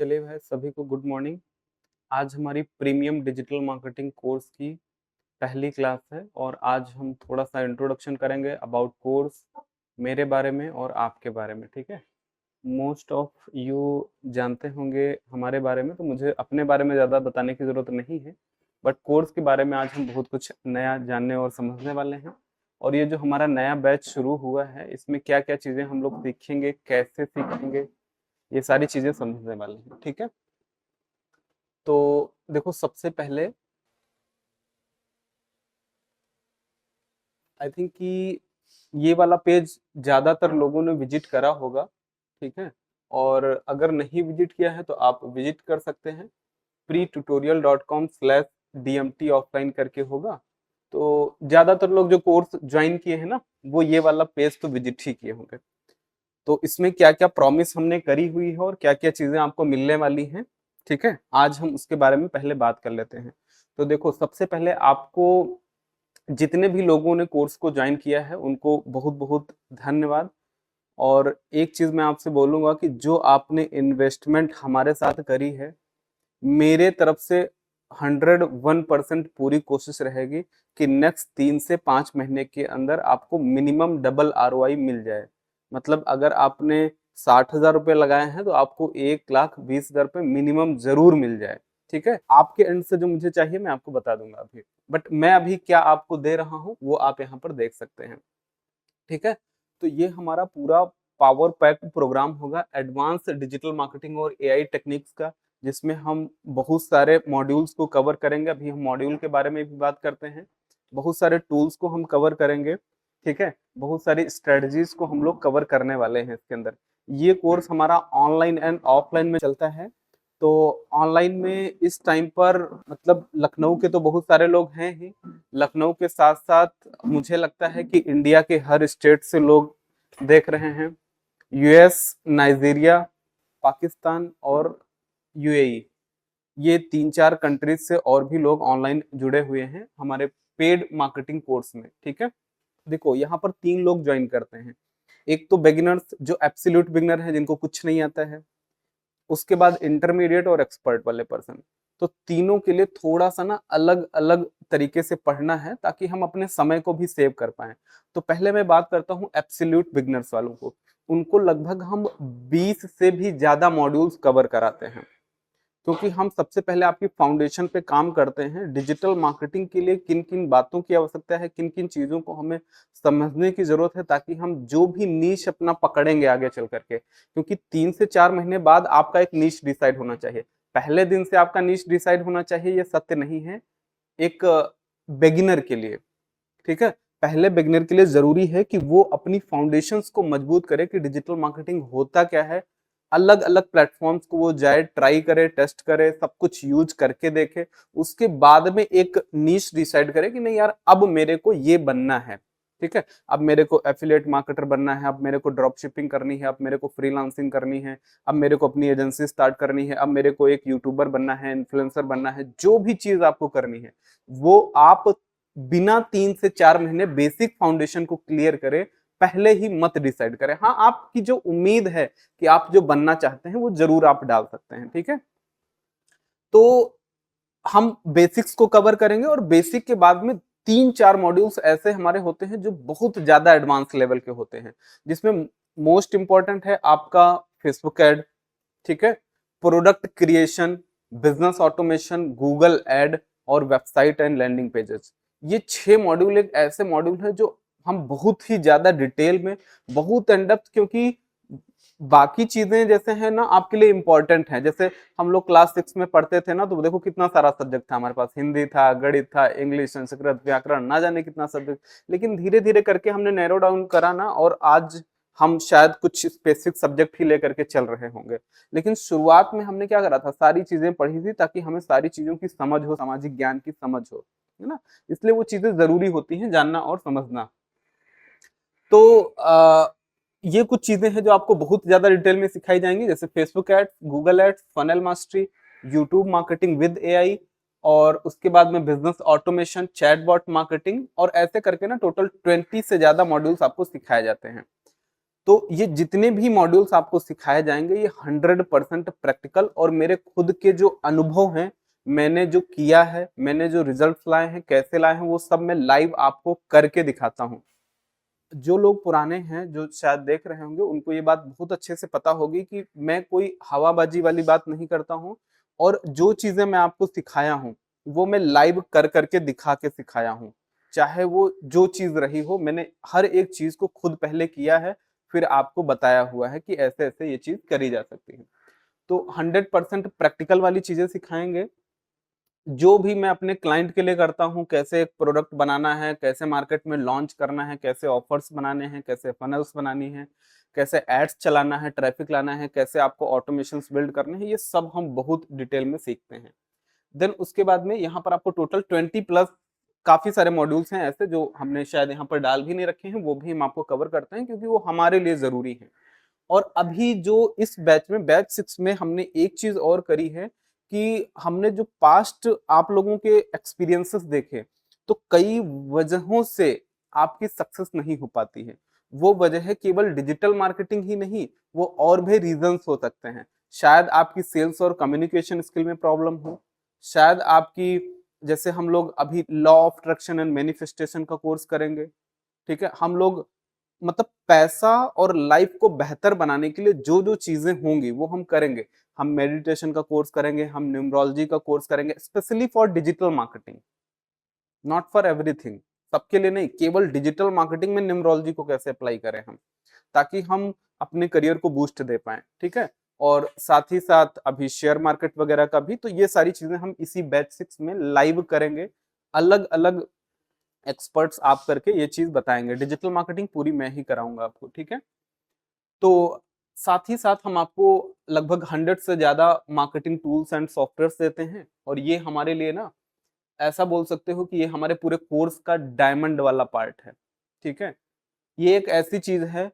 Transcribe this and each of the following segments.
चलिए भाई, सभी को गुड मॉर्निंग। आज हमारी प्रीमियम डिजिटल मार्केटिंग कोर्स की पहली क्लास है और आज हम थोड़ा सा इंट्रोडक्शन करेंगे अबाउट कोर्स, मेरे बारे में और आपके बारे में। ठीक है। मोस्ट ऑफ यू जानते होंगे हमारे बारे में, तो मुझे अपने बारे में ज़्यादा बताने की ज़रूरत नहीं है, बट कोर्स के बारे में आज हम बहुत कुछ नया जानने और समझने वाले हैं। और ये जो हमारा नया बैच शुरू हुआ है, इसमें क्या क्या चीज़ें हम लोग सीखेंगे, कैसे सीखेंगे, ये सारी चीज़ें समझने वाले हैं। ठीक है। तो देखो, सबसे पहले आई थिंक कि ये वाला पेज ज़्यादातर लोगों ने विजिट करा होगा। ठीक है। और अगर नहीं विजिट किया है तो आप विजिट कर सकते हैं। pretutorial.com/dmt ऑफलाइन करके होगा। तो ज़्यादातर लोग जो कोर्स ज्वाइन किए हैं ना, वो ये वाला पेज तो विजिट ही किए होंगे। तो इसमें क्या क्या प्रॉमिस हमने करी हुई है और क्या क्या चीज़ें आपको मिलने वाली हैं, ठीक है, आज हम उसके बारे में पहले बात कर लेते हैं। तो देखो, सबसे पहले आपको जितने भी लोगों ने कोर्स को ज्वाइन किया है उनको बहुत बहुत धन्यवाद। और एक चीज़ मैं आपसे बोलूँगा कि जो आपने इन्वेस्टमेंट हमारे साथ करी है, मेरे तरफ से 101% पूरी कोशिश रहेगी कि नेक्स्ट 3 से 5 महीने के अंदर आपको मिनिमम डबल आरओआई मिल जाए। मतलब अगर आपने 60,000 रुपये लगाए हैं तो आपको 1,20,000 रुपये मिनिमम जरूर मिल जाए। ठीक है। आपके एंड से जो मुझे चाहिए मैं आपको बता दूंगा अभी, बट मैं अभी क्या आपको दे रहा हूँ वो आप यहाँ पर देख सकते हैं। ठीक है। तो ये हमारा पूरा पावर पैक प्रोग्राम होगा एडवांस डिजिटल मार्केटिंग और एआई टेक्निक्स का, जिसमें हम बहुत सारे मॉड्यूल्स को कवर करेंगे। अभी हम मॉड्यूल के बारे में भी बात करते हैं। बहुत सारे टूल्स को हम कवर करेंगे। ठीक है। बहुत सारी स्ट्रेटजीज को हम लोग कवर करने वाले हैं इसके अंदर। ये कोर्स हमारा ऑनलाइन एंड ऑफलाइन में चलता है। तो ऑनलाइन में इस टाइम पर मतलब लखनऊ के तो बहुत सारे लोग हैं ही, लखनऊ के साथ साथ मुझे लगता है कि इंडिया के हर स्टेट से लोग देख रहे हैं। यूएस, नाइजीरिया, पाकिस्तान और यूएई, ये 3-4 कंट्रीज से और भी लोग ऑनलाइन जुड़े हुए हैं हमारे पेड मार्केटिंग कोर्स में। ठीक है। देखो, यहाँ पर 3 लोग ज्वाइन करते हैं। एक तो बिगिनर्स, जो एब्सोल्यूट बिगिनर है, जिनको कुछ नहीं आता है। उसके बाद इंटरमीडिएट और एक्सपर्ट वाले पर्सन। तो तीनों के लिए थोड़ा सा ना अलग अलग तरीके से पढ़ना है ताकि हम अपने समय को भी सेव कर पाए। तो पहले मैं बात करता हूँ एब्सोल्यूट बिगनर्स वालों को। उनको लगभग हम 20 से भी ज्यादा मॉड्यूल्स कवर कराते हैं, क्योंकि हम सबसे पहले आपकी फाउंडेशन पे काम करते हैं। डिजिटल मार्केटिंग के लिए किन किन बातों की आवश्यकता है, किन किन चीजों को हमें समझने की जरूरत है, ताकि हम जो भी नीश अपना पकड़ेंगे आगे चल करके, क्योंकि 3 से 4 महीने बाद आपका एक नीश डिसाइड होना चाहिए। पहले दिन से आपका नीश डिसाइड होना चाहिए ये सत्य नहीं है एक बिगिनर के लिए। ठीक है। पहले बिगिनर के लिए जरूरी है कि वो अपनी फाउंडेशंस को मजबूत करे कि डिजिटल मार्केटिंग होता क्या है। अलग अलग प्लेटफॉर्म्स को वो जाए, ट्राई करे, टेस्ट करे, सब कुछ यूज करके देखे। उसके बाद में एक नीश डिसाइड करे कि नहीं यार, अब मेरे को ये बनना है। ठीक है। अब मेरे को एफिलिएट मार्केटर बनना है, अब मेरे को ड्रॉप शिपिंग करनी है, अब मेरे को फ्रीलांसिंग करनी है, अब मेरे को अपनी एजेंसी स्टार्ट करनी है, अब मेरे को एक यूट्यूबर बनना है, इन्फ्लुएंसर बनना है। जो भी चीज आपको करनी है वो आप बिना 3 से 4 महीने बेसिक फाउंडेशन को क्लियर करें, पहले ही मत डिसाइड करें। हाँ, आपकी जो उम्मीद है कि आप जो बनना चाहते हैं वो जरूर आप डाल सकते हैं। ठीक है। तो हम बेसिक्स को कवर करेंगे और बेसिक के बाद में 3-4 मॉड्यूल्स ऐसे हमारे होते हैं जो बहुत ज्यादा एडवांस लेवल के होते हैं, जिसमें मोस्ट इंपॉर्टेंट है आपका फेसबुक एड। ठीक है। Product creation, business automation, Google ad और वेबसाइट एंड लैंडिंग पेजेस। ये 6 मॉड्यूल एक ऐसे मॉड्यूल है जो हम बहुत ही ज्यादा डिटेल में, बहुत इन डेप्थ, क्योंकि बाकी चीजें जैसे है ना आपके लिए इंपॉर्टेंट है। जैसे हम लोग क्लास 6 में पढ़ते थे ना, तो देखो कितना सारा सब्जेक्ट था हमारे पास, हिंदी था, गणित था, इंग्लिश, संस्कृत, व्याकरण, ना जाने कितना सब्जेक्ट। लेकिन धीरे धीरे करके हमने नैरो डाउन करा ना, और आज हम शायद कुछ स्पेसिफिक सब्जेक्ट ही लेकर के चल रहे होंगे। लेकिन शुरुआत में हमने क्या करा था, सारी चीजें पढ़ी थी ताकि हमें सारी चीजों की समझ हो, सामाजिक ज्ञान की समझ हो, है ना। इसलिए वो चीजें जरूरी होती हैं जानना और समझना। तो ये कुछ चीजें हैं जो आपको बहुत ज्यादा डिटेल में सिखाई जाएंगी, जैसे Facebook ads, Google ads, funnel mastery, YouTube marketing with AI, और उसके बाद में बिजनेस ऑटोमेशन, चैटबॉट मार्केटिंग, और ऐसे करके ना टोटल 20 से ज्यादा मॉड्यूल्स आपको सिखाए जाते हैं। तो ये जितने भी मॉड्यूल्स आपको सिखाए जाएंगे ये 100% प्रैक्टिकल और मेरे खुद के जो अनुभव हैं, मैंने जो किया है, मैंने जो रिजल्ट्स लाए हैं, कैसे लाए हैं, वो सब मैं लाइव आपको करके दिखाता हूँ। जो लोग पुराने हैं, जो शायद देख रहे होंगे, उनको ये बात बहुत अच्छे से पता होगी कि मैं कोई हवाबाजी वाली बात नहीं करता हूँ और जो चीजें मैं आपको सिखाया हूँ वो मैं लाइव कर करके दिखा के सिखाया हूँ। चाहे वो जो चीज रही हो, मैंने हर एक चीज को खुद पहले किया है, फिर आपको बताया हुआ है कि ऐसे ऐसे ये चीज करी जा सकती है। तो 100% प्रैक्टिकल वाली चीजें सिखाएंगे। जो भी मैं अपने क्लाइंट के लिए करता हूँ, कैसे एक प्रोडक्ट बनाना है, कैसे मार्केट में लॉन्च करना है, कैसे ऑफर्स बनाने हैं, कैसे फनल्स बनानी है, कैसे एड्स चलाना है, ट्रैफिक लाना है, कैसे आपको ऑटोमेशंस बिल्ड करने हैं, ये सब हम बहुत डिटेल में सीखते हैं। देन उसके बाद में यहाँ पर आपको टोटल 20 प्लस काफी सारे मॉड्यूल्स हैं ऐसे जो हमने शायद यहाँ पर डाल भी नहीं रखे हैं, वो भी हम आपको कवर करते हैं क्योंकि वो हमारे लिए जरूरी है। और अभी जो इस बैच में, बैच 6 में हमने एक चीज और करी है कि हमने जो पास्ट आप लोगों के एक्सपीरियंसेस देखे, तो कई वजहों से आपकी सक्सेस नहीं हो पाती है। वो वजह है केवल डिजिटल मार्केटिंग ही नहीं, वो और भी रीजंस हो सकते हैं। शायद आपकी सेल्स और कम्युनिकेशन स्किल में प्रॉब्लम हो, शायद आपकी, जैसे हम लोग अभी law of attraction and manifestation का कोर्स करेंगे, ठीक है। हम लोग मतलब पैसा और लाइफ को बेहतर बनाने के लिए जो जो चीजें होंगी वो हम करेंगे। हम मेडिटेशन का कोर्स करेंगे, हम न्यूमरोलॉजी का कोर्स करेंगे, specially for digital marketing, not for everything, सबके लिए नहीं, केवल डिजिटल मार्केटिंग में न्यूमरोलॉजी को कैसे अप्लाई करें हम, ताकि हम अपने करियर को बूस्ट दे पाए, ठीक है। और साथ ही साथ अभी शेयर मार्केट वगैरह का भी, तो ये सारी चीजें हम इसी बैच 6 में लाइव करेंगे। अलग अलग एक्सपर्ट्स आप करके ये चीज बताएंगे। डिजिटल मार्केटिंग पूरी मैं ही कराऊंगा आपको, ठीक है। तो साथ ही साथ हम आपको लगभग 100 से ज्यादा मार्केटिंग टूल्स एंड सॉफ्टवेयर देते हैं और ये हमारे लिए ना, ऐसा बोल सकते हो कि ये हमारे पूरे कोर्स का डायमंड वाला पार्ट है, ठीक है। ये एक ऐसी चीज है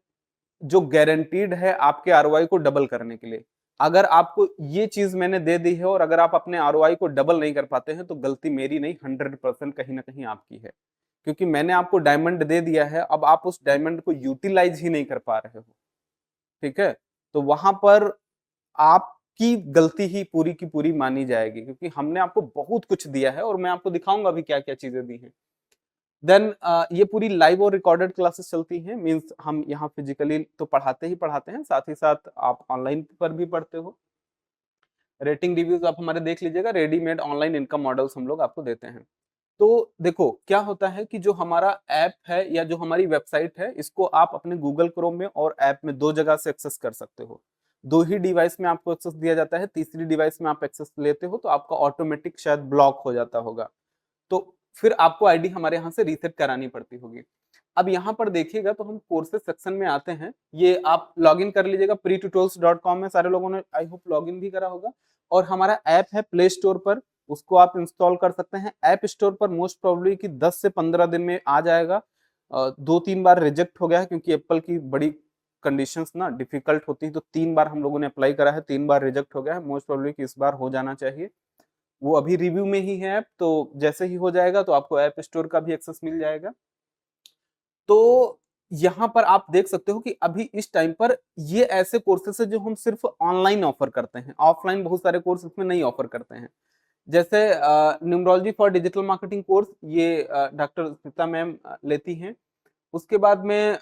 जो गारंटीड है आपके आरओआई को डबल करने के लिए। अगर आपको ये चीज मैंने दे दी है और अगर आप अपने आरओआई को डबल नहीं कर पाते हैं तो गलती मेरी नहीं, 100% कहीं ना कहीं आपकी है, क्योंकि मैंने आपको डायमंड दे दिया है, अब आप उस डायमंड को यूटिलाइज ही नहीं कर पा रहे हो, ठीक है। तो वहां पर आपकी गलती ही पूरी की पूरी मानी जाएगी, क्योंकि हमने आपको बहुत कुछ दिया है और मैं आपको दिखाऊंगा अभी क्या क्या चीजें दी हैं। देन ये पूरी लाइव और रिकॉर्डेड क्लासेस चलती हैं, मींस हम यहाँ फिजिकली तो पढ़ाते ही पढ़ाते हैं, साथ ही साथ आप ऑनलाइन पर भी पढ़ते हो। रेटिंग रिव्यूज आप हमारे देख लीजिएगा, रेडीमेड ऑनलाइन इनकम मॉडल्स हम लोग आपको देते हैं। तो देखो क्या होता है कि जो हमारा ऐप है या जो हमारी वेबसाइट है, इसको आप अपने गूगल क्रोम में और ऐप में दो जगह से एक्सेस कर सकते हो। दो ही डिवाइस में आपको एक्सेस दिया जाता है, तीसरी डिवाइस में आप एक्सेस लेते हो तो आपका ऑटोमेटिक शायद ब्लॉक हो जाता होगा, तो फिर आपको आईडी हमारे यहाँ से रीसेट करानी पड़ती होगी। अब यहाँ पर देखिएगा तो हम कोर्सेज सेक्शन में आते हैं, ये आप लॉगिन कर लीजिएगा pretutorials.com में, सारे लोगों ने आई होप लॉगिन भी करा होगा। और हमारा ऐप है प्ले स्टोर पर, उसको आप इंस्टॉल कर सकते हैं। ऐप स्टोर पर मोस्ट प्रोबेबली कि 10 से 15 दिन में आ जाएगा। 2-3 बार रिजेक्ट हो गया है क्योंकि एप्पल की बड़ी कंडीशंस ना डिफिकल्ट होती है, तो 3 बार हम लोगों ने अप्लाई करा है, 3 बार रिजेक्ट हो गया है। मोस्ट प्रोबेबली कि इस बार हो जाना चाहिए। वो अभी रिव्यू में ही है ऐप, तो जैसे ही हो जाएगा तो आपको ऐप स्टोर का भी एक्सेस मिल जाएगा। तो यहाँ पर आप देख सकते हो कि अभी इस टाइम पर ये ऐसे कोर्सेस है जो हम सिर्फ ऑनलाइन ऑफर करते हैं, ऑफलाइन बहुत सारे कोर्स इसमें नहीं ऑफर करते हैं। जैसे numerology for digital marketing course, ये डॉक्टर स्मिता मैम लेती हैं। उसके बाद में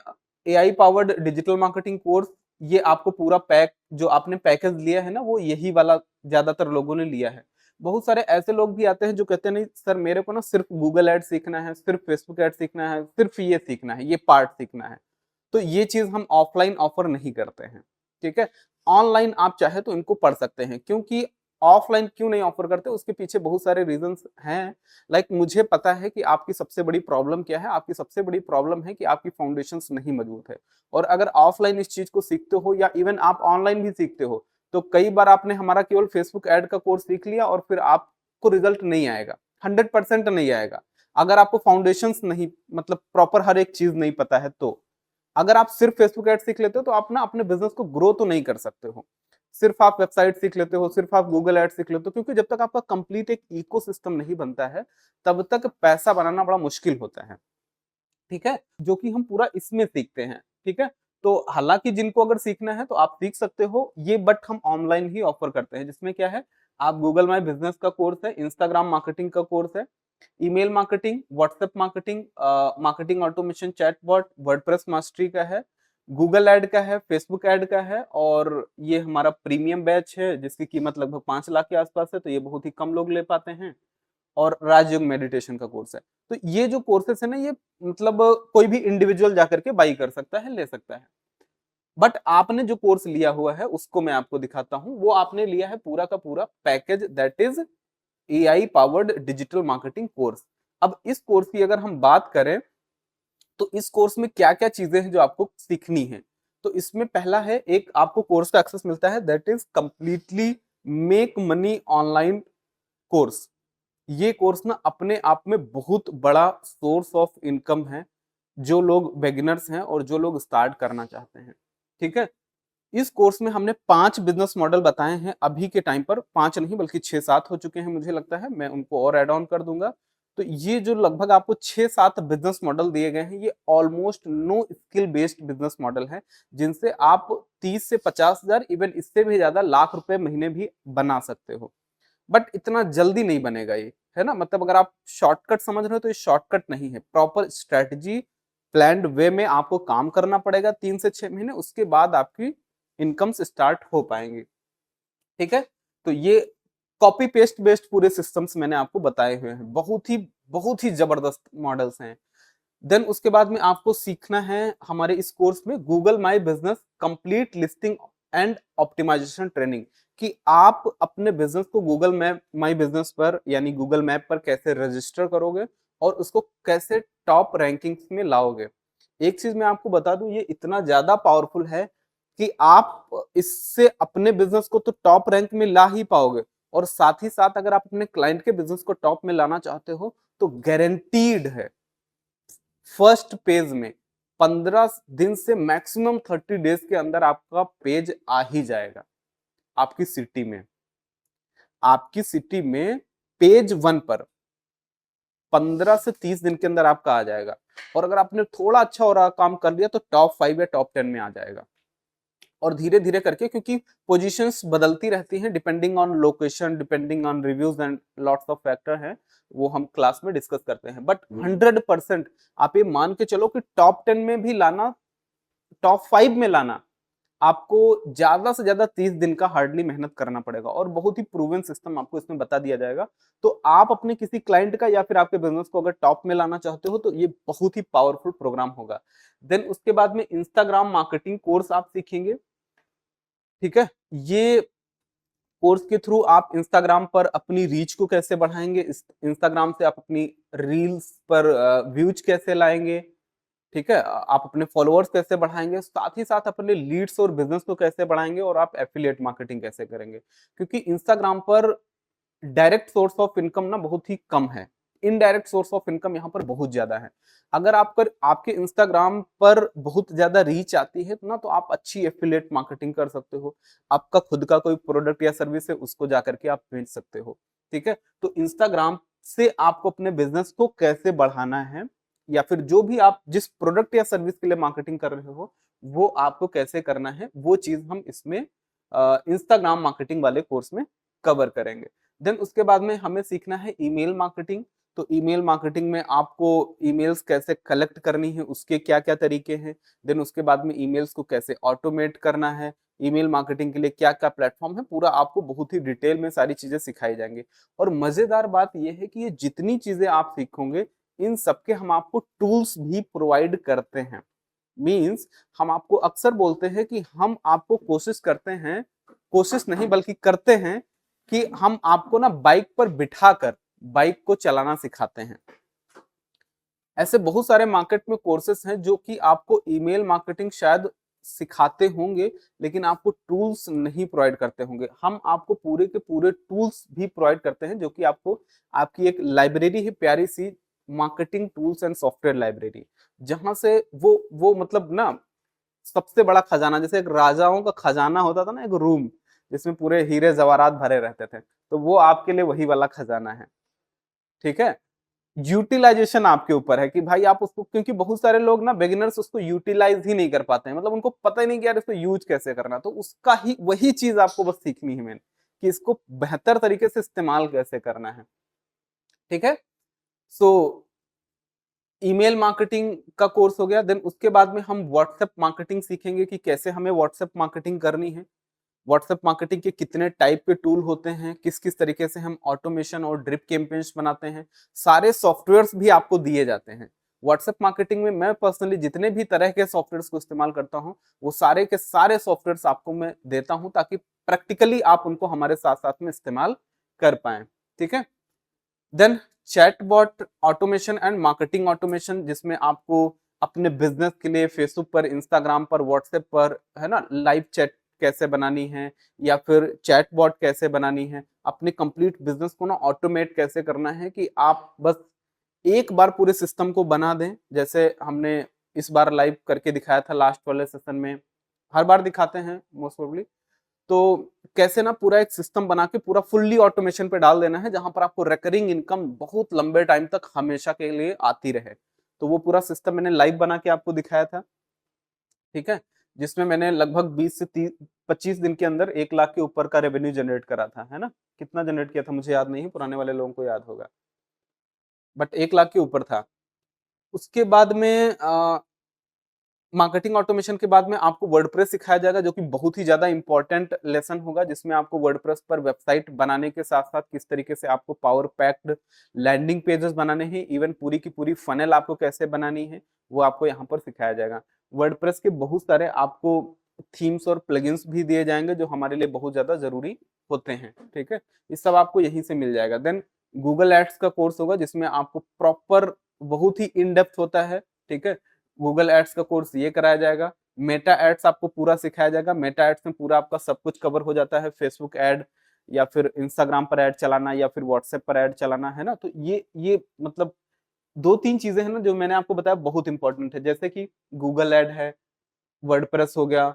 AI powered digital marketing course, ये आपको पूरा पैक, जो आपने पैकेज लिया है ना, वो यही वाला ज्यादातर लोगों ने लिया है। बहुत सारे ऐसे लोग भी आते हैं जो कहते हैं नहीं सर, मेरे को ना सिर्फ गूगल एड सीखना है, सिर्फ फेसबुक एड सीखना है, सिर्फ ये सीखना है, ये पार्ट सीखना है। तो ये चीज हम ऑफलाइन ऑफर नहीं करते हैं, ठीक है। ऑनलाइन आप चाहे तो इनको पढ़ सकते हैं, क्योंकि ऑफलाइन क्यों नहीं ऑफर करते उसके पीछे बहुत सारे रीजंस हैं। लाइक मुझे पता है कि आपकी सबसे बड़ी प्रॉब्लम क्या है, आपकी सबसे बड़ी प्रॉब्लम है कि आपकी फाउंडेशंस नहीं मजबूत है। और अगर ऑफलाइन इस चीज को सीखते हो या इवन आप ऑनलाइन भी सीखते हो, तो कई बार आपने हमारा केवल फेसबुक एड का कोर्स सीख लिया और फिर आपको रिजल्ट नहीं आएगा, 100% नहीं आएगा। अगर आपको फाउंडेशंस नहीं, मतलब प्रॉपर हर एक चीज नहीं पता है, तो अगर आप सिर्फ फेसबुक एड सीख लेते हो तो आप ना अपने बिजनेस को ग्रो तो नहीं कर सकते हो। सिर्फ आप वेबसाइट सीख लेते हो, सिर्फ आप गूगल एड सीख लेते हो, क्योंकि जब तक आपका कंप्लीट एक इकोसिस्टम नहीं बनता है तब तक पैसा बनाना बड़ा मुश्किल होता है, ठीक है। जो कि हम पूरा इसमें सीखते हैं, ठीक है। तो हालांकि जिनको अगर सीखना है तो आप सीख सकते हो ये, बट हम ऑनलाइन ही ऑफर करते हैं, जिसमें क्या है, आप गूगल माई बिजनेस का कोर्स है, इंस्टाग्राम मार्केटिंग का कोर्स है, email marketing, WhatsApp marketing, marketing automation, chatbot, WordPress mastery का है, गूगल ऐड का है, फेसबुक ऐड का है, और ये हमारा प्रीमियम बैच है जिसकी कीमत लगभग 5 लाख के आसपास है, तो ये बहुत ही कम लोग ले पाते हैं, और राजयोग मेडिटेशन का कोर्स है। तो ये जो कोर्सेस है ना, ये मतलब कोई भी इंडिविजुअल जाकर के बाई कर सकता है, ले सकता है। बट आपने जो कोर्स लिया हुआ है उसको मैं आपको दिखाता हूं, वो आपने लिया है पूरा का पूरा package, that is AI powered digital marketing course. अब इस कोर्स की अगर हम बात करें तो इस कोर्स में क्या क्या चीजें हैं जो आपको सीखनी है। तो इसमें पहला है, एक आपको कोर्स का एक्सेस मिलता है, that is completely make money online course. ये कोर्स ना अपने आप में बहुत बड़ा सोर्स ऑफ इनकम है, जो लोग बिगिनर्स हैं और जो लोग स्टार्ट करना चाहते हैं। ठीक है, इस कोर्स में हमने 5 बिजनेस मॉडल बताए हैं अभी के टाइम पर, 5 नहीं बल्कि 6-7 हो चुके हैं मुझे लगता है, मैं उनको और ऐड ऑन कर दूंगा। तो ये जो लगभग आपको 6-7 बिजनेस मॉडल दिए गए हैं, ये almost no skill based business model है, जिनसे आप 30 से 50,000, इवन इससे भी ज्यादा लाख रुपए महीने भी बना सकते हो। बट इतना जल्दी नहीं बनेगा ये, है ना, मतलब अगर आप शॉर्टकट समझ रहे हो तो ये शॉर्टकट नहीं है, प्रॉपर स्ट्रेटजी प्लान्ड वे में आपको काम करना पड़ेगा 3 से 6 महीने, उसके बाद आपकी इनकम्स स्टार्ट हो पाएंगे। ठीक है, तो ये कॉपी पेस्ट बेस्ड पूरे सिस्टम्स मैंने आपको बताए हुए हैं, बहुत ही जबरदस्त मॉडल्स हैं। देन उसके बाद में आपको सीखना है हमारे इस कोर्स में Google my business complete listing and optimisation training, कि आप अपने बिजनेस को गूगल मैप माई बिजनेस पर यानी गूगल मैप पर कैसे रजिस्टर करोगे और उसको कैसे टॉप रैंकिंग्स में लाओगे। एक चीज मैं आपको बता दूं, ये इतना ज्यादा पावरफुल है कि आप इससे अपने बिजनेस को तो टॉप रैंक में ला ही पाओगे, और साथ ही साथ अगर आप अपने क्लाइंट के बिजनेस को टॉप में लाना चाहते हो तो गारंटीड है फर्स्ट पेज में 15 दिन से मैक्सिमम 30 डेज के अंदर आपका पेज आ ही जाएगा। आपकी सिटी में पेज 1 पर 15 से 30 दिन के अंदर आपका आ जाएगा, और अगर आपने थोड़ा अच्छा और काम कर लिया तो टॉप 5 या टॉप 10 में आ जाएगा। और धीरे धीरे करके, क्योंकि पोजीशंस बदलती रहती हैं depending on location, depending on reviews and lots of factor हैं, वो हम क्लास में डिस्कस करते हैं। बट 100% आप ये मान के चलो कि टॉप 10 में भी लाना, टॉप 5 में लाना, आपको ज्यादा से ज्यादा 30 दिन का हार्डली मेहनत करना पड़ेगा, और बहुत ही प्रूवन सिस्टम आपको इसमें बता दिया जाएगा। तो आप अपने किसी क्लाइंट का या फिर आपके बिजनेस को अगर टॉप में लाना चाहते हो तो ये बहुत ही पावरफुल प्रोग्राम होगा। देन उसके बाद में इंस्टाग्राम मार्केटिंग कोर्स आप सीखेंगे। ठीक है, ये कोर्स के थ्रू आप इंस्टाग्राम पर अपनी रीच को कैसे बढ़ाएंगे, इंस्टाग्राम से आप अपनी रील्स पर व्यूज कैसे लाएंगे, ठीक है, आप अपने फॉलोअर्स कैसे बढ़ाएंगे, साथ ही साथ अपने लीड्स और बिजनेस को कैसे बढ़ाएंगे, और आप एफिलिएट मार्केटिंग कैसे करेंगे। क्योंकि इंस्टाग्राम पर डायरेक्ट सोर्स ऑफ इनकम ना बहुत ही कम है, इनडायरेक्ट सोर्स ऑफ इनकम यहाँ पर बहुत ज्यादा है। अगर आपके इंस्टाग्राम पर बहुत ज्यादा रीच आती है ना, तो आप अच्छी एफिलिएट मार्केटिंग कर सकते हो, आपका खुद का कोई प्रोडक्ट या सर्विस है उसको जाकर के आप बेच सकते हो। ठीक है, तो इंस्टाग्राम से आपको अपने बिजनेस को कैसे बढ़ाना है, या फिर जो भी आप जिस प्रोडक्ट या सर्विस के लिए मार्केटिंग कर रहे हो वो आपको कैसे करना है, वो चीज हम इसमें इंस्टाग्राम मार्केटिंग वाले कोर्स में कवर करेंगे। देन उसके बाद में हमें सीखना है ईमेल मार्केटिंग। तो ईमेल मार्केटिंग में आपको ईमेल्स कैसे कलेक्ट करनी है, उसके क्या क्या तरीके हैं। देन उसके बाद में ईमेल्स को कैसे ऑटोमेट करना है, ईमेल मार्केटिंग के लिए क्या क्या प्लेटफॉर्म है, पूरा आपको बहुत ही डिटेल में सारी चीजें सिखाई जाएंगी। और मजेदार बात यह है कि ये जितनी चीजें आप सीखोगे इन सबके हम आपको टूल्स भी प्रोवाइड करते हैं। मींस हम आपको अक्सर बोलते हैं कि हम आपको कोशिश करते हैं, कोशिश नहीं बल्कि करते हैं कि हम आपको ना बाइक पर बिठाकर बाइक को चलाना सिखाते हैं। ऐसे बहुत सारे मार्केट में कोर्सेस हैं जो कि आपको ईमेल मार्केटिंग शायद सिखाते होंगे, लेकिन आपको टूल्स नहीं प्रोवाइड करते होंगे। हम आपको पूरे के पूरे टूल्स भी प्रोवाइड करते हैं, जो कि आपको आपकी एक लाइब्रेरी है प्यारी सी, marketing tools and software library, जहां से वो मतलब ना सबसे बड़ा खजाना, जैसे एक राजाओं का खजाना होता था ना, एक रूम जिसमें पूरे हीरे जवाहरात भरे रहते थे, तो वो आपके लिए वही वाला खजाना है। ठीक है, यूटिलाइजेशन आपके ऊपर है कि भाई आप उसको, क्योंकि बहुत सारे लोग ना बिगिनर्स उसको यूटिलाइज ही नहीं कर पाते हैं, मतलब उनको पता ही नहीं कि यार इसको यूज कैसे करना, तो उसका ही वही चीज आपको बस सीखनी है मैंने, कि इसको बेहतर तरीके से इस्तेमाल कैसे करना है। ठीक है, सो ईमेल मार्केटिंग का कोर्स हो गया। देन उसके बाद में हम व्हाट्सएप मार्केटिंग सीखेंगे कि कैसे हमें व्हाट्सएप मार्केटिंग करनी है, व्हाट्सएप मार्केटिंग के कितने टाइप के टूल होते हैं, किस किस तरीके से हम ऑटोमेशन और ड्रिप कैंपेन्स बनाते हैं, सारे सॉफ्टवेयर्स भी आपको दिए जाते हैं। व्हाट्सएप मार्केटिंग में मैं पर्सनली जितने भी तरह के सॉफ्टवेयर्स को इस्तेमाल करता हूं, वो सारे के सारे सॉफ्टवेयर्स आपको मैं देता हूं, ताकि प्रैक्टिकली आप उनको हमारे साथ साथ में इस्तेमाल कर पाए। ठीक है, then chatbot automation and marketing automation, जिसमें आपको अपने बिजनेस के लिए फेसबुक पर, इंस्टाग्राम पर, व्हाट्सएप पर, है ना, लाइव चैट कैसे बनानी है, या फिर चैटबॉट कैसे बनानी है, अपने कंप्लीट बिजनेस को ना ऑटोमेट कैसे करना है, कि आप बस एक बार पूरे सिस्टम को बना दें, जैसे हमने इस बार लाइव करके दिखाया था लास्ट वाले सेशन में, हर बार दिखाते हैं मोस्ट प्रोबेबली। तो कैसे ना पूरा एक सिस्टम बना के पूरा फुल्ली ऑटोमेशन पे डाल देना है, जहां पर आपको रिकरिंग इनकम बहुत लंबे टाइम तक हमेशा के लिए आती रहे। तो वो पूरा सिस्टम मैंने लाइव बना के आपको दिखाया था। ठीक है, जिसमें मैंने लगभग 20 से 25 दिन के अंदर 1 लाख के ऊपर का रेवेन्यू जनरेट करा था, है ना। कितना जनरेट किया था मुझे याद नहीं है, पुराने वाले लोगों को याद होगा, बट 1 लाख के ऊपर था। उसके बाद में मार्केटिंग ऑटोमेशन के बाद में आपको वर्डप्रेस सिखाया जाएगा, जो कि बहुत ही ज्यादा इंपॉर्टेंट लेसन होगा, जिसमें आपको वर्डप्रेस पर वेबसाइट बनाने के साथ साथ किस तरीके से आपको पावर पैक्ड लैंडिंग पेजेस बनाने हैं, इवन पूरी की पूरी फनल आपको कैसे बनानी है, वो आपको यहाँ पर सिखाया जाएगा। वर्डप्रेस के बहुत सारे आपको थीम्स और प्लगइन्स भी दिए जाएंगे, जो हमारे लिए बहुत ज्यादा जरूरी होते हैं। ठीक है, ये सब आपको यहीं से मिल जाएगा। देन गूगल एड्स का कोर्स होगा, जिसमें आपको प्रॉपर बहुत ही इन डेप्थ होता है। ठीक है, गूगल एड्स का कोर्स ये कराया जाएगा। मेटा एड्स आपको पूरा सिखाया जाएगा। मेटा एड्स में पूरा आपका सब कुछ कवर हो जाता है, फेसबुक एड या फिर इंस्टाग्राम पर ऐड चलाना या फिर व्हाट्सएप पर ऐड चलाना, है ना। तो ये मतलब 2-3 चीजें हैं ना जो मैंने आपको बताया बहुत इंपॉर्टेंट है, जैसे कि गूगल एड है, वर्डप्रेस हो गया,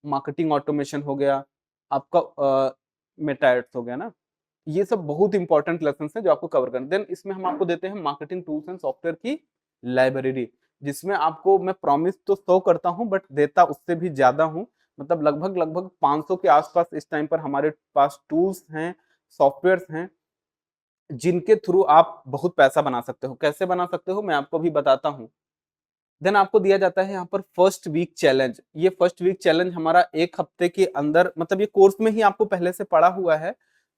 मार्केटिंग ऑटोमेशन हो गया, आपका मेटा एड्स हो गया ना। ये सब बहुत इंपॉर्टेंट लेसन है जो आपको कवर करना। देन इसमें हम आपको देते हैं मार्केटिंग टूल्स एंड सॉफ्टवेयर की लाइब्रेरी, जिसमें आपको मैं प्रॉमिस तो 100 करता हूं, बट देता उससे भी ज्यादा हूं। मतलब लगभग लगभग 500 के आसपास इस टाइम पर हमारे पास टूल्स हैं, सॉफ्टवेयर्स हैं, जिनके थ्रू आप बहुत पैसा बना सकते हो। कैसे बना सकते हो मैं आपको भी बताता हूँ। देन आपको दिया जाता है यहाँ पर फर्स्ट वीक चैलेंज। ये फर्स्ट वीक चैलेंज हमारा 1 हफ्ते के अंदर, मतलब ये कोर्स में ही आपको पहले से पढ़ा हुआ है।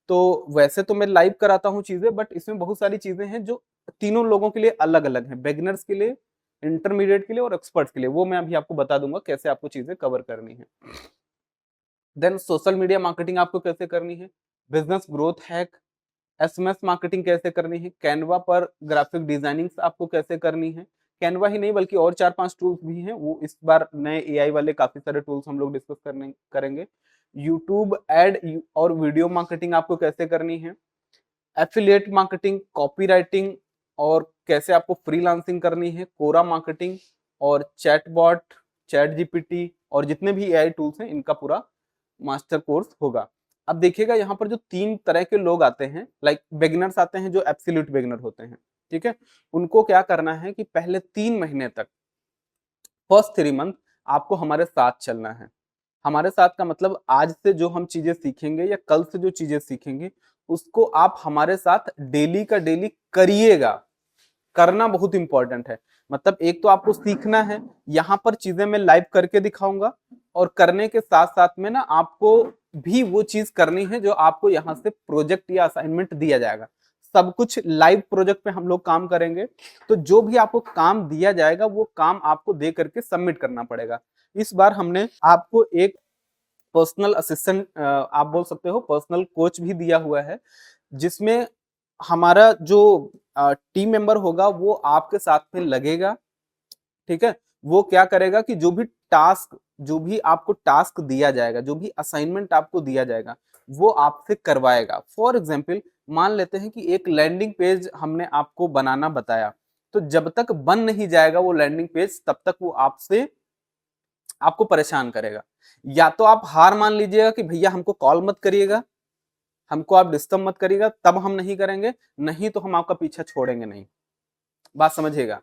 तो वैसे तो मैं लाइव कराता हूँ चीजें, बट इसमें बहुत सारी चीजें हैं जो तीनों लोगों के लिए अलग अलग हैं, बिगिनर्स के लिए, इंटरमीडिएट के लिए और एक्सपर्ट्स के लिए। वो मैं अभी आपको बता दूंगा कैसे आपको चीजें कवर करनी है। देन सोशल मीडिया मार्केटिंग आपको कैसे करनी है, business growth hack, SMS marketing कैसे करनी है, कैनवा पर ग्राफिक डिजाइनिंग आपको कैसे करनी है। कैनवा ही नहीं बल्कि और 4-5 टूल्स भी हैं, वो इस बार नए एआई वाले काफी सारे टूल्स हम लोग डिस्कस करने करेंगे। यूट्यूब एड और वीडियो मार्केटिंग आपको कैसे करनी है, एफिलिएट मार्केटिंग, कॉपीराइटिंग और कैसे आपको फ्रीलांसिंग करनी है, कोरा मार्केटिंग और चैटबॉट, चैट जीपीटी और जितने भी एआई टूल्स हैं, इनका पूरा मास्टर कोर्स होगा। अब देखिएगा यहाँ पर जो 3 तरह के लोग आते हैं, लाइक बिगिनर्स आते हैं जो एब्सोल्यूट बिगिनर होते हैं। ठीक है, उनको क्या करना है कि पहले 3 महीने तक, फर्स्ट 3 मंथ आपको हमारे साथ चलना है। हमारे साथ का मतलब आज से जो हम चीजें सीखेंगे या कल से जो चीजें सीखेंगे, उसको आप हमारे साथ डेली का डेली करिएगा। करना बहुत इंपॉर्टेंट है। मतलब एक तो आपको सीखना है, यहाँ पर चीजें मैं लाइव करके दिखाऊंगा, और करने के साथ साथ में ना आपको भी वो चीज करनी है जो आपको यहाँ से प्रोजेक्ट या असाइनमेंट दिया जाएगा। सब कुछ लाइव प्रोजेक्ट पे हम लोग काम करेंगे, तो जो भी आपको काम दिया जाएगा वो काम आपको दे करके सबमिट करना पड़ेगा। इस बार हमने आपको एक पर्सनल असिस्टेंट, आप बोल सकते हो पर्सनल कोच भी दिया हुआ है, जिसमें हमारा जो टीम मेंबर होगा वो आपके साथ में लगेगा। ठीक है, वो क्या करेगा कि जो भी आपको टास्क दिया जाएगा, जो भी असाइनमेंट आपको दिया जाएगा, वो आपसे करवाएगा। फॉर एग्जाम्पल मान लेते हैं कि एक लैंडिंग पेज हमने आपको बनाना बताया, तो जब तक बन नहीं जाएगा वो लैंडिंग पेज, तब तक वो आपको परेशान करेगा। या तो आप हार मान लीजिएगा कि भैया हमको कॉल मत करिएगा, हमको आप डिस्टर्ब मत करिएगा, तब हम नहीं करेंगे, नहीं तो हम आपका पीछा छोड़ेंगे नहीं। बात समझिएगा,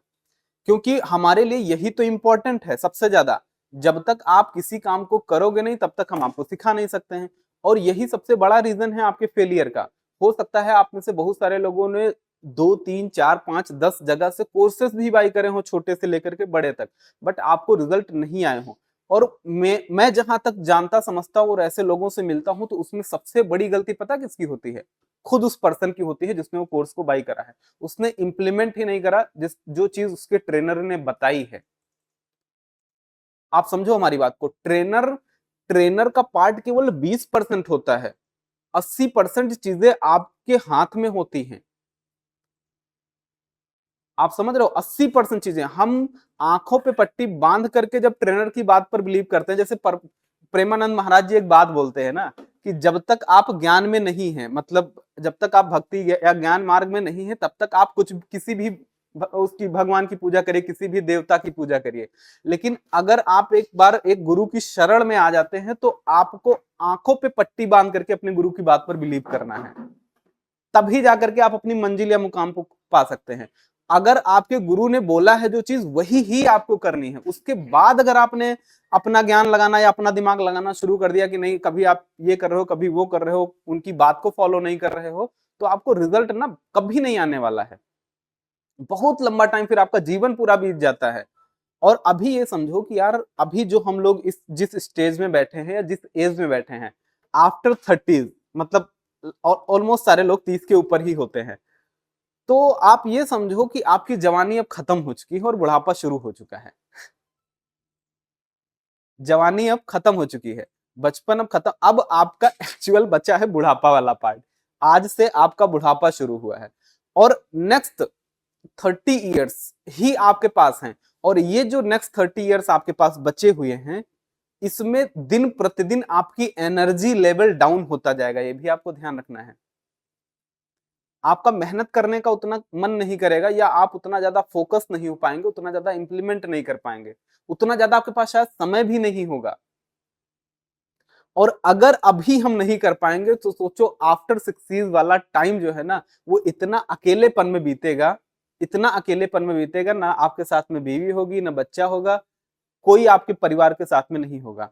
क्योंकि हमारे लिए यही तो इंपॉर्टेंट है सबसे ज्यादा। जब तक आप किसी काम को करोगे नहीं तब तक हम आपको सिखा नहीं सकते हैं, और यही सबसे बड़ा रीजन है आपके फेलियर का। हो सकता है आप में से बहुत सारे लोगों ने 2 3 4 5 10 जगह से कोर्सेस भी बाई करे हो, छोटे से लेकर के बड़े तक, बट आपको रिजल्ट नहीं आए हो। और मैं जहां तक जानता समझता हूं और ऐसे लोगों से मिलता हूं, तो उसमें सबसे बड़ी गलती पता किसकी होती है? खुद उस पर्सन की होती है जिसने वो कोर्स को बाई करा है। उसने इंप्लीमेंट ही नहीं करा जिस जो चीज उसके ट्रेनर ने बताई है। आप समझो हमारी बात को, ट्रेनर ट्रेनर का पार्ट केवल 20% होता है, 80% चीजें आपके हाथ में होती हैं। आप समझ रहे हो, 80% चीजें हम आंखों पे पट्टी बांध करके जब ट्रेनर की बात पर बिलीव करते हैं। जैसे प्रेमानंद महाराज जी एक बात बोलते हैं ना, कि जब तक आप ज्ञान में नहीं है, मतलब जब तक आप भक्ति या ज्ञान मार्ग में नहीं है, तब तक आप कुछ किसी भी उसकी भगवान की पूजा करिए, किसी भी देवता की पूजा करिए। लेकिन अगर आप एक बार एक गुरु की शरण में आ जाते हैं, तो आपको आंखों पे पट्टी बांध करके अपने गुरु की बात पर बिलीव करना है, तभी जाकर के आप अपनी मंजिल या मुकाम को पा सकते हैं। अगर आपके गुरु ने बोला है जो चीज, वही ही आपको करनी है। उसके बाद अगर आपने अपना ज्ञान लगाना या अपना दिमाग लगाना शुरू कर दिया कि नहीं, कभी आप ये कर रहे हो, कभी वो कर रहे हो, उनकी बात को फॉलो नहीं कर रहे हो, तो आपको रिजल्ट ना कभी नहीं आने वाला है। बहुत लंबा टाइम, फिर आपका जीवन पूरा बीत जाता है। और अभी ये समझो कि यार, अभी जो हम लोग इस जिस स्टेज में बैठे हैं या जिस एज में बैठे हैं, आफ्टर 30, मतलब ऑलमोस्ट सारे लोग 30 के ऊपर ही होते हैं। तो आप ये समझो कि आपकी जवानी अब खत्म हो चुकी है और बुढ़ापा शुरू हो चुका है। जवानी अब खत्म हो चुकी है, बचपन अब खत्म, अब आपका एक्चुअल बचा है बुढ़ापा वाला पार्ट। आज से आपका बुढ़ापा शुरू हुआ है, और नेक्स्ट 30 ईयर्स ही आपके पास हैं। और ये जो नेक्स्ट 30 ईयर्स आपके पास बचे हुए हैं, इसमें दिन प्रतिदिन आपकी एनर्जी लेवल डाउन होता जाएगा, ये भी आपको ध्यान रखना है। आपका मेहनत करने का उतना मन नहीं करेगा, या आप उतना ज्यादा फोकस नहीं हो पाएंगे, उतना ज्यादा इंप्लीमेंट नहीं कर पाएंगे, उतना ज्यादा आपके पास शायद समय भी नहीं होगा। और अगर अभी हम नहीं कर पाएंगे, तो सोचो आफ्टर 60 वाला टाइम जो है ना, वो इतना अकेलेपन में बीतेगा, इतना अकेलेपन में बीतेगा ना। आपके साथ में बीवी होगी, ना बच्चा होगा, कोई आपके परिवार के साथ में नहीं होगा।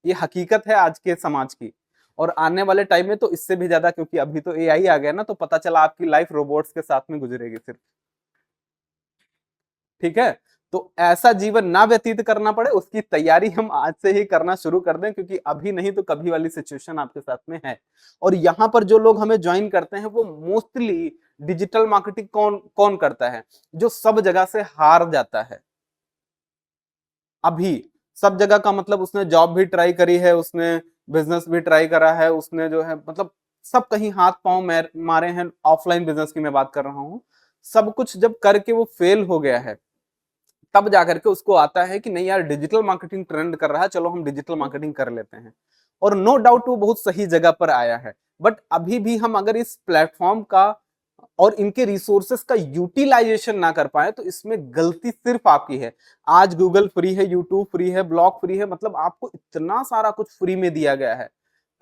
ये हकीकत है आज के समाज की। और आने वाले टाइम में तो इससे भी ज्यादा, क्योंकि अभी तो एआई आ गया ना, तो पता चला आपकी लाइफ रोबोट्स के साथ में गुजरेगी सिर्फ। ठीक है, तो ऐसा जीवन ना व्यतीत करना पड़े, उसकी तैयारी हम आज से ही करना शुरू कर दें, क्योंकि अभी नहीं तो कभी वाली सिचुएशन आपके साथ में है। और यहाँ पर जो लोग हमें ज्वाइन करते हैं, वो मोस्टली डिजिटल मार्केटिंग कौन कौन करता है? जो सब जगह से हार जाता है। अभी सब जगह का मतलब, उसने जॉब भी ट्राई करी है, उसने बिजनेस भी ट्राई करा है, उसने जो है मतलब सब कहीं हाथ पांव मारे हैं। ऑफलाइन बिजनेस की मैं बात कर रहा हूं। सब कुछ जब करके वो फेल हो गया है, तब जाकर के उसको आता है कि नहीं यार, डिजिटल मार्केटिंग ट्रेंड कर रहा है, चलो हम डिजिटल मार्केटिंग कर लेते हैं। और नो डाउट वो बहुत सही जगह पर आया है, बट अभी भी हम अगर इस प्लेटफॉर्म का और इनके रिसोर्सेस का यूटिलाइजेशन ना कर पाए, तो इसमें गलती सिर्फ आपकी है। आज गूगल फ्री है, यूट्यूब फ्री है, ब्लॉग फ्री है, मतलब आपको इतना सारा कुछ फ्री में दिया गया है।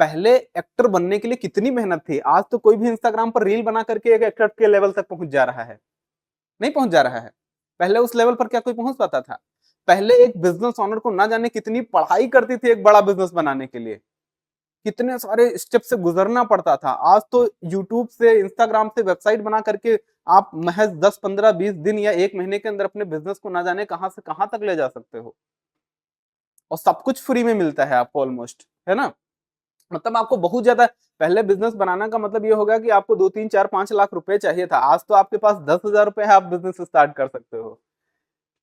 पहले एक्टर बनने के लिए कितनी मेहनत थी, आज तो कोई भी इंस्टाग्राम पर रील बना करके एक एक्टर के लेवल तक पहुंच जा रहा है। नहीं पहुंच जा रहा है? पहले उस लेवल पर क्या कोई पहुंच पाता था? पहले एक बिजनेस ओनर को ना जाने कितनी पढ़ाई करती थी एक बड़ा बिजनेस बनाने के लिए, कितने सारे स्टेप से गुजरना पड़ता था। आज तो यूट्यूब से, इंस्टाग्राम से वेबसाइट बना करके आप महज 10 15 20 दिन या एक महीने के अंदर अपने बिजनेस को ना जाने कहां से कहां तक ले जा सकते हो। और सब कुछ फ्री में मिलता है आपको ऑलमोस्ट, है ना? मतलब आपको बहुत ज्यादा, पहले बिजनेस बनाना का मतलब ये होगा कि आपको 2 3 4 5 लाख रुपए चाहिए था, आज तो आपके पास 10,000 रुपए है, आप बिजनेस स्टार्ट कर सकते हो।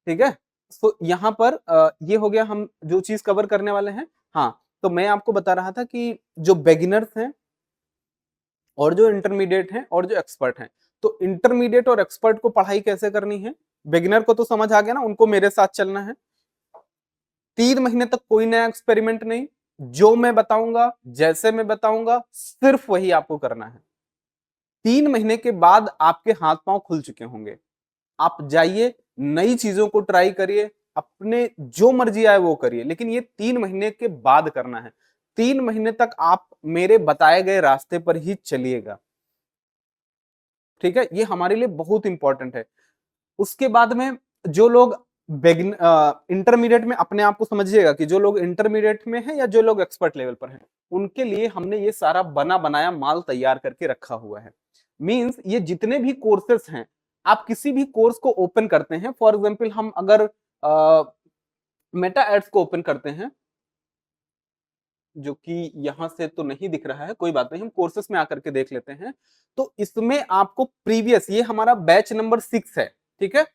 ठीक है, तो यहाँ पर ये हो गया हम जो चीज कवर करने वाले हैं। हाँ, तो मैं आपको बता रहा था कि जो बिगिनर्स हैं, और जो इंटरमीडिएट हैं, और जो एक्सपर्ट हैं, तो इंटरमीडिएट और एक्सपर्ट को पढ़ाई कैसे करनी है? बिगिनर को तो समझ आ गया ना, उनको मेरे साथ चलना है। 3 महीने तक कोई नया एक्सपेरिमेंट नहीं, जो मैं बताऊंगा, जैसे मैं बताऊंगा, सिर्फ वही आपको करना है। 3 महीने के बाद आपके हाथ पांव खुल चुके होंगे। आप जाइए, नई चीजों को ट्राई करिए, अपने जो मर्जी आए वो करिए, लेकिन ये 3 महीने के बाद करना है। 3 महीने तक आप मेरे बताए गए रास्ते पर ही चलिएगा। ठीक है, ये हमारे लिए बहुत इंपॉर्टेंट है। उसके बाद में जो लोग इंटरमीडिएट में, अपने आप को समझिएगा कि जो लोग इंटरमीडिएट में हैं या जो लोग एक्सपर्ट लेवल पर हैं, उनके लिए हमने ये सारा बना बनाया माल तैयार करके रखा हुआ है। मींस ये जितने भी कोर्सेस हैं, आप किसी भी कोर्स को ओपन करते हैं, फॉर एग्जांपल हम अगर मेटा एड्स को ओपन करते हैं, जो कि यहां से तो नहीं दिख रहा है, कोई बात नहीं, हम कोर्सेस में आकर के देख लेते हैं। तो इसमें आपको प्रीवियस, ये हमारा बैच नंबर 6 है, ठीक है।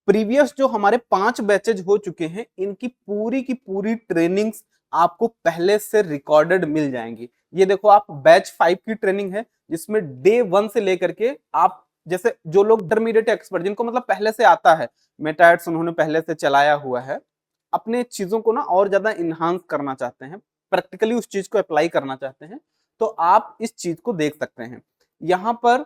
प्रीवियस जो हमारे 5 बैचेज हो चुके हैं, इनकी पूरी की पूरी ट्रेनिंग्स आपको पहले से रिकॉर्डेड मिल जाएंगी। ये देखो, आप बैच 5 की ट्रेनिंग है, जिसमें डे 1 से लेकर के आप, जैसे जो लोग इंटरमीडिएट एक्सपर्ट, जिनको मतलब पहले से आता है, मेटा एड्स उन्होंने पहले से चलाया हुआ है, अपने चीजों को ना और ज्यादा इन्हांस करना चाहते हैं, प्रैक्टिकली उस चीज को अप्लाई करना चाहते हैं, तो आप इस चीज को देख सकते हैं। यहां पर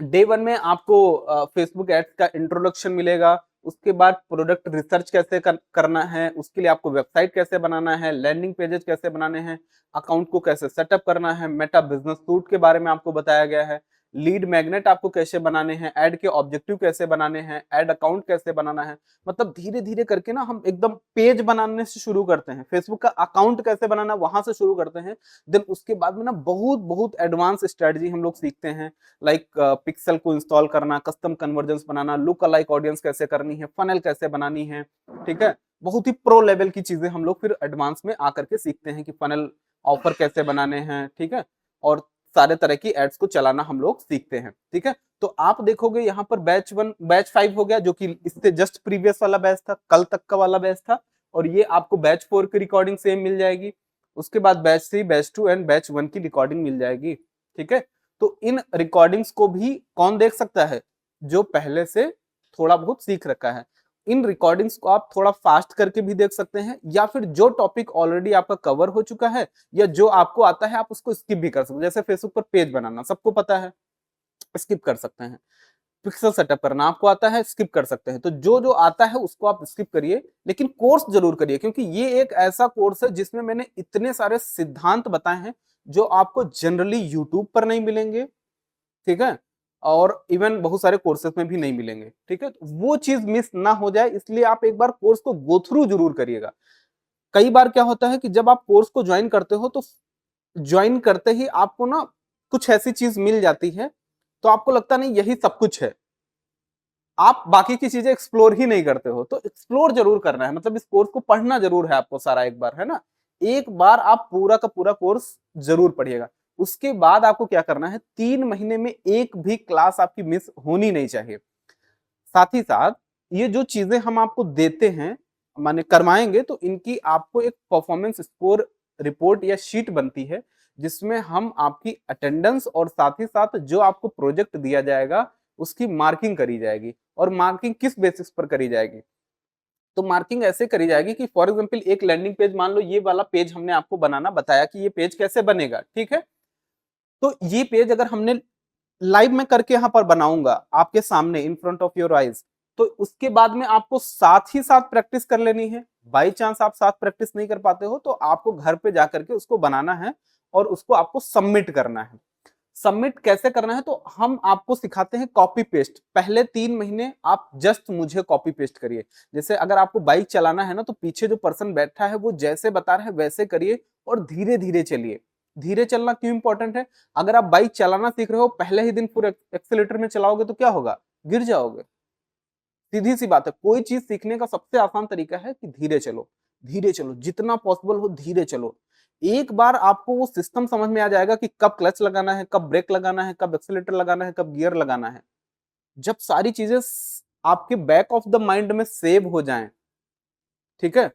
डे 1 में आपको फेसबुक एड्स का इंट्रोडक्शन मिलेगा, उसके बाद प्रोडक्ट रिसर्च कैसे करना है, उसके लिए आपको वेबसाइट कैसे बनाना है, लैंडिंग पेजेस कैसे बनाने हैं, अकाउंट को कैसे सेटअप करना है, मेटा बिजनेस सूट के बारे में आपको बताया गया है, लीड मैग्नेट आपको कैसे बनाने हैं, ऐड के ऑब्जेक्टिव कैसे बनाने हैं, ऐड अकाउंट कैसे बनाना है। मतलब धीरे धीरे करके ना हम एकदम पेज बनाने से शुरू करते हैं, फेसबुक का अकाउंट कैसे बनाना वहां से शुरू करते हैं। देन उसके बाद में ना बहुत बहुत एडवांस स्ट्रेटजी हम लोग सीखते हैं, लाइक पिक्सल को इंस्टॉल करना, कस्टम कन्वर्जेंस बनाना, लुक अलाइक ऑडियंस कैसे करनी है, फनल कैसे बनानी है, ठीक है। बहुत ही प्रो लेवल की चीजें हम लोग फिर एडवांस में आकर के सीखते हैं कि फनल ऑफर कैसे बनाने हैं, ठीक है, और सारे तरह की एड्स को चलाना हम लोग सीखते हैं, ठीक है। तो आप देखोगे यहाँ पर बैच 1, बैच 5 हो गया, जो कि इससे जस्ट प्रीवियस वाला बैच था, कल तक का वाला बैच था, और ये आपको बैच 4 की रिकॉर्डिंग सेम मिल जाएगी। उसके बाद बैच 3, बैच 2 एंड बैच 1 की रिकॉर्डिंग मिल जाएगी, ठीक है। तो इन रिकॉर्डिंग्स को भी कौन देख सकता है? जो पहले से थोड़ा बहुत सीख रखा है। इन रिकॉर्डिंग्स को आप थोड़ा फास्ट करके भी देख सकते हैं, या फिर जो टॉपिक ऑलरेडी आपका कवर हो चुका है या जो आपको आता है, आप उसको स्किप भी कर सकते हैं। जैसे फेसबुक पर पेज बनाना सबको पता है, स्किप कर सकते हैं। पिक्सल सेटअप करना आपको आता है, स्किप कर सकते हैं। तो जो जो आता है उसको आप स्किप करिए, लेकिन कोर्स जरूर करिए, क्योंकि ये एक ऐसा कोर्स है जिसमें मैंने इतने सारे सिद्धांत बताए हैं जो आपको जनरली यूट्यूब पर नहीं मिलेंगे, ठीक है, और इवन बहुत सारे कोर्सेज में भी नहीं मिलेंगे, ठीक है। तो वो चीज मिस ना हो जाए, इसलिए आप एक बार कोर्स को गो थ्रू जरूर करिएगा। कई बार क्या होता है कि जब आप कोर्स को ज्वाइन करते हो, तो ज्वाइन करते ही आपको ना कुछ ऐसी चीज मिल जाती है, तो आपको लगता नहीं यही सब कुछ है, आप बाकी की चीजें एक्सप्लोर ही नहीं करते हो। तो एक्सप्लोर जरूर करना है, मतलब इस कोर्स को पढ़ना जरूर है आपको सारा एक बार, है ना। एक बार आप पूरा का पूरा कोर्स जरूर पढ़िएगा। उसके बाद आपको क्या करना है, 3 महीने में एक भी क्लास आपकी मिस होनी नहीं चाहिए। साथ ही साथ ये जो चीजें हम आपको देते हैं, माने करवाएंगे, तो इनकी आपको एक परफॉर्मेंस स्कोर रिपोर्ट या शीट बनती है, जिसमें हम आपकी अटेंडेंस और साथ ही साथ जो आपको प्रोजेक्ट दिया जाएगा उसकी मार्किंग करी जाएगी। और मार्किंग किस बेसिस पर करी जाएगी? तो मार्किंग ऐसे करी जाएगी कि फॉर एग्जांपल एक लैंडिंग पेज, मान लो ये वाला पेज हमने आपको बनाना बताया कि ये पेज कैसे बनेगा, ठीक है। तो ये पेज अगर हमने लाइव में करके यहाँ पर बनाऊंगा आपके सामने, in front of your eyes, तो उसके बाद में आपको साथ ही साथ प्रैक्टिस कर लेनी है। बाई चांस आप साथ प्रैक्टिस नहीं कर पाते हो, तो आपको घर पे जाकर के उसको बनाना है और उसको आपको सबमिट करना है। सबमिट कैसे करना है, तो हम आपको सिखाते हैं कॉपी पेस्ट। पहले 3 महीने आप जस्ट मुझे कॉपी पेस्ट करिए। जैसे अगर आपको बाइक चलाना है ना, तो पीछे जो पर्सन बैठा है वो जैसे बता रहा है वैसे करिए और धीरे धीरे चलिए। धीरे चलना क्यों इंपॉर्टेंट है? अगर आप बाइक चलाना सीख रहे हो, पहले ही दिन पूरे एक्सीलेटर में चलाओगे तो क्या होगा? गिर जाओगे। सीधी सी बात है, कोई चीज सीखने का सबसे आसान तरीका है कि धीरे चलो, धीरे चलो, जितना पॉसिबल हो धीरे चलो। एक बार आपको वो सिस्टम समझ में आ जाएगा कि कब क्लच लगाना है, कब ब्रेक लगाना है, कब एक्सीलेटर लगाना है, कब गियर लगाना है। जब सारी चीजें आपके बैक ऑफ द माइंड में सेव हो जाएं, ठीक है,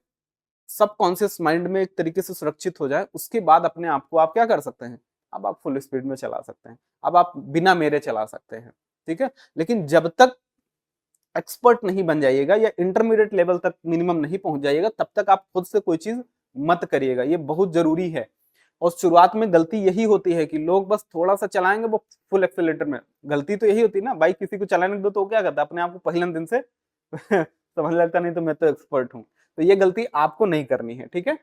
सबकॉन्शियस माइंड में एक तरीके से सुरक्षित हो जाए, उसके बाद अपने आप को आप क्या कर सकते हैं, अब आप फुल स्पीड में चला सकते हैं, अब आप बिना मेरे चला सकते हैं, ठीक है। लेकिन जब तक एक्सपर्ट नहीं बन जाइएगा या इंटरमीडिएट लेवल तक मिनिमम नहीं पहुंच जाइएगा, तब तक आप खुद से कोई चीज मत करिएगा, ये बहुत जरूरी है। और शुरुआत में गलती यही होती है कि लोग बस थोड़ा सा चलाएंगे, वो फुल एक्सेलेरेटर में। गलती तो यही होती है ना, बाइक किसी को चलाने दो तो वो क्या करता है, अपने आप को पहले दिन से समझ लगता नहीं तो मैं तो एक्सपर्ट हूँ। तो ये गलती आपको नहीं करनी है, ठीक है।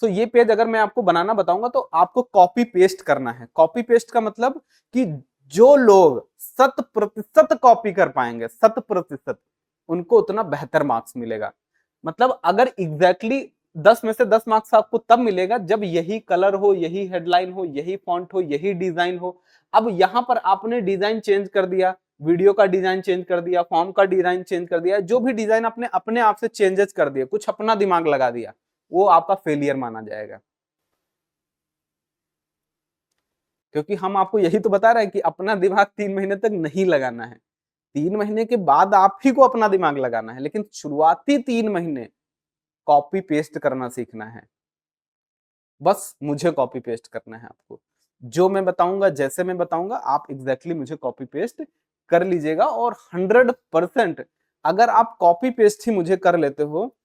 तो ये पेज अगर मैं आपको बनाना बताऊंगा, तो आपको कॉपी पेस्ट करना है। कॉपी पेस्ट का मतलब कि जो लोग 100% कॉपी कर पाएंगे, 100%, उनको उतना बेहतर मार्क्स मिलेगा। मतलब अगर एग्जैक्टली 10 में से 10 मार्क्स आपको तब मिलेगा जब यही कलर हो, यही हेडलाइन हो, यही फॉन्ट हो, यही डिजाइन हो। अब यहां पर आपने डिजाइन चेंज कर दिया, वीडियो का डिजाइन चेंज कर दिया, फॉर्म का डिजाइन चेंज कर दिया, जो भी डिजाइन आपने अपने आप से चेंजेस कर दिया, कुछ अपना दिमाग लगा दिया, वो आपका फेलियर माना जाएगा। क्योंकि हम आपको यही तो बता रहे हैं कि अपना दिमाग 3 महीने तक नहीं लगाना है, 3 महीने के बाद आप ही को अपना दिमाग लगाना है, लेकिन शुरुआती 3 महीने कॉपी पेस्ट करना सीखना है। बस मुझे कॉपी पेस्ट करना है आपको, जो मैं बताऊंगा, जैसे मैं बताऊंगा, आप एग्जैक्टली मुझे कॉपी पेस्ट कर लीजिएगा। और 100% अगर आप कॉपी पेस्ट ही मुझे कर लेते हो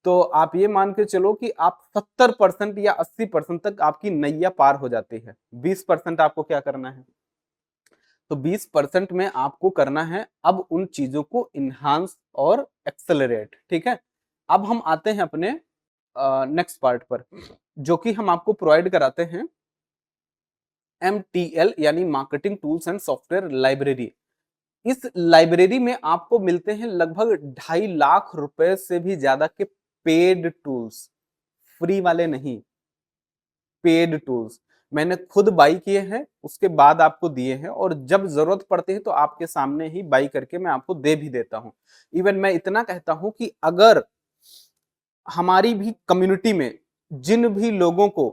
तो आप ये मान के चलो कि आप 70% या 80% तक आपकी नैया पार हो जाती है। 20% आपको क्या करना है, तो 20% में आपको करना है अब उन चीजों को इन्हांस और एक्सेलरेट। ठीक है, अब हम आते हैं अपने नेक्स्ट पार्ट पर, जो कि हम आपको प्रोवाइड कराते हैं MTL यानी marketing tools and software library. इस लाइब्रेरी में आपको मिलते हैं लगभग 2.5 लाख रुपए से भी ज्यादा के पेड टूल्स, फ्री वाले नहीं, पेड टूल्स। मैंने खुद बाई किए हैं, उसके बाद आपको दिए हैं, और जब जरूरत पड़ती है तो आपके सामने ही बाई करके मैं आपको दे भी देता हूं। इवन मैं इतना कहता हूं कि अगर हमारी भी कम्युनिटी में जिन भी लोगों को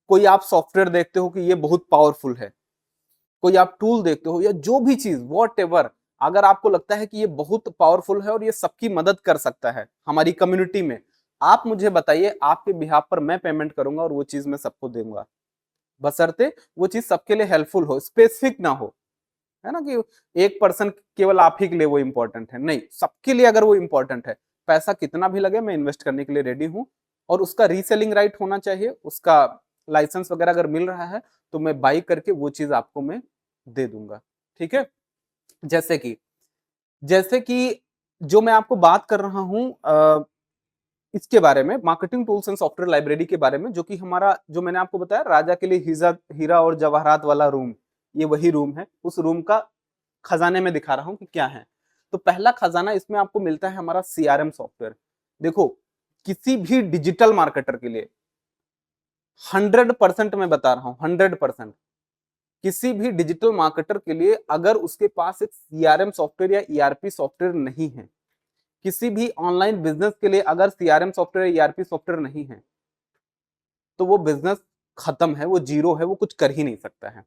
कोई आप सॉफ्टवेयर देखते हो कि ये बहुत पावरफुल है, कोई आप टूल देखते हो या जो भी चीज वॉट एवर, अगर आपको लगता है कि ये बहुत पावरफुल है और ये सबकी मदद कर सकता है हमारी कम्युनिटी में, आप मुझे बताइए, आपके बिहाफ पर मैं पेमेंट करूंगा और वो चीज मैं सबको दूंगा, बशर्ते वो चीज सबके लिए हेल्पफुल हो, स्पेसिफिक ना हो। है ना, कि एक पर्सन केवल आप ही के लिए वो इंपॉर्टेंट है, नहीं, सबके लिए अगर वो इंपॉर्टेंट है, पैसा कितना भी लगे मैं इन्वेस्ट करने के लिए रेडी हूं। और उसका रीसेलिंग राइट होना चाहिए, उसका लाइसेंस वगैरह अगर मिल रहा है तो मैं बाई करके वो चीज आपको मैं दे दूंगा। ठीक है, जैसे कि जो मैं आपको बात कर रहा हूं इसके बारे में, marketing tools and software library के बारे में, जो कि हमारा, जो मैंने आपको बताया राजा के लिए हीरा और जवाहरात वाला रूम, ये वही रूम है। उस रूम का खजाने में दिखा रहा हूं कि क्या है। तो पहला खजाना इसमें आपको मिलता है हमारा CRM सॉफ्टवेयर। देखो, किसी भी डिजिटल मार्केटर के लिए 100% मैं बता रहा हूं, 100%, किसी भी डिजिटल मार्केटर के लिए अगर उसके पास एक CRM सॉफ्टवेयर या ERP सॉफ्टवेयर नहीं है, किसी भी ऑनलाइन बिजनेस के लिए अगर CRM सॉफ्टवेयर या ERP सॉफ्टवेयर नहीं है, तो वो बिजनेस खत्म है, वो जीरो है, वो कुछ कर ही नहीं सकता है।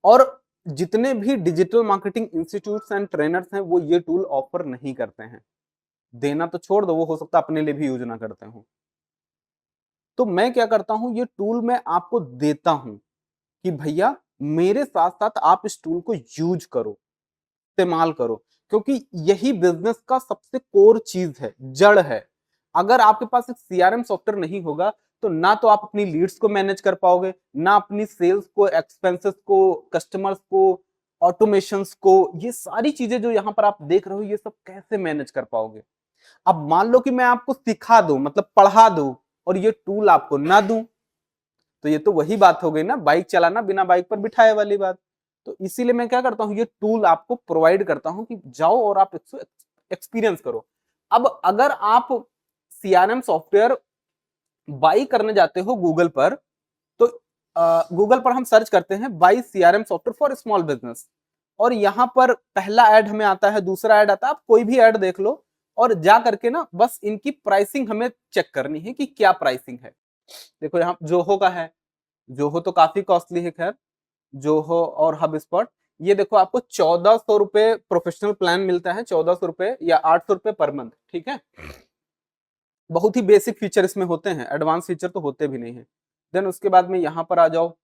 और जितने भी digital marketing institutes and trainers हैं वो ये टूल ऑफर नहीं करते हैं। देना तो छोड़ दो, वो हो सकता है अपने लिए भी यूज ना करते हो। तो मैं क्या करता हूं, ये टूल मैं आपको देता हूं कि भैया मेरे साथ साथ आप इस टूल को यूज करो, इस्तेमाल करो, क्योंकि यही बिजनेस का सबसे कोर चीज है, जड़ है। अगर आपके पास एक CRM सॉफ्टवेयर नहीं होगा तो ना तो आप अपनी लीड्स को मैनेज कर पाओगे, ना अपनी सेल्स को, एक्सपेंसेस को, कस्टमर्स को, ऑटोमेशंस को, ये सारी चीजें जो यहां पर आप देख रहे हो ये सब कैसे मैनेज कर पाओगे। अब मान लो कि मैं आपको सिखा दूं, मतलब पढ़ा दूं, और ये टूल आपको ना दूं, तो ये तो वही बात हो गई ना, बाइक चलाना बिना बाइक पर बिठाए वाली बात। तो इसीलिए मैं क्या करता हूं, ये टूल आपको प्रोवाइड करता हूं कि जाओ और आप इसको एक्सपीरियंस करो। अब अगर आप CRM सॉफ्टवेयर बाई करने जाते हो गूगल पर, तो गूगल पर हम सर्च करते हैं by CRM software for small business, और यहां पर पहला ऐड हमें आता है, दूसरा ऐड आता है, आप कोई भी ऐड देख लो और जा करके ना बस इनकी प्राइसिंग हमें चेक करनी है कि क्या प्राइसिंग है। देखो यहाँ जोहो का है, जोहो तो काफी कॉस्टली है, खैर जोहो और हब स्पॉट। ये देखो आपको 1400 रुपए प्रोफेशनल प्लान मिलता है, 1400 रुपए या 800 रुपए पर मंथ। ठीक है, बहुत ही बेसिक फीचर इसमें होते हैं, एडवांस फीचर तो होते भी नहीं है। देन उसके बाद में यहाँ पर आ जाओ,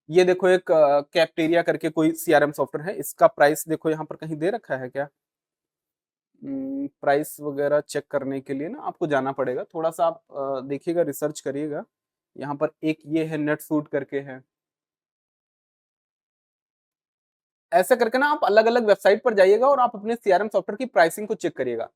ये देखो एक कैप्टेरिया करके कोई CRM सॉफ्टवेयर है, इसका प्राइस देखो यहाँ पर कहीं दे रखा है क्या? प्राइस वगैरह चेक करने के लिए ना आपको जाना पड़ेगा, थोड़ा सा आप देखिएगा, रिसर्च करिएगा। यहाँ पर एक ये है नेट सूट करके है, ऐसे करके ना आप अलग अलग वेबसाइट पर जाइएगा और आप अपने CRM सॉफ्टवेयर की प्राइसिंग को चेक करिएगा।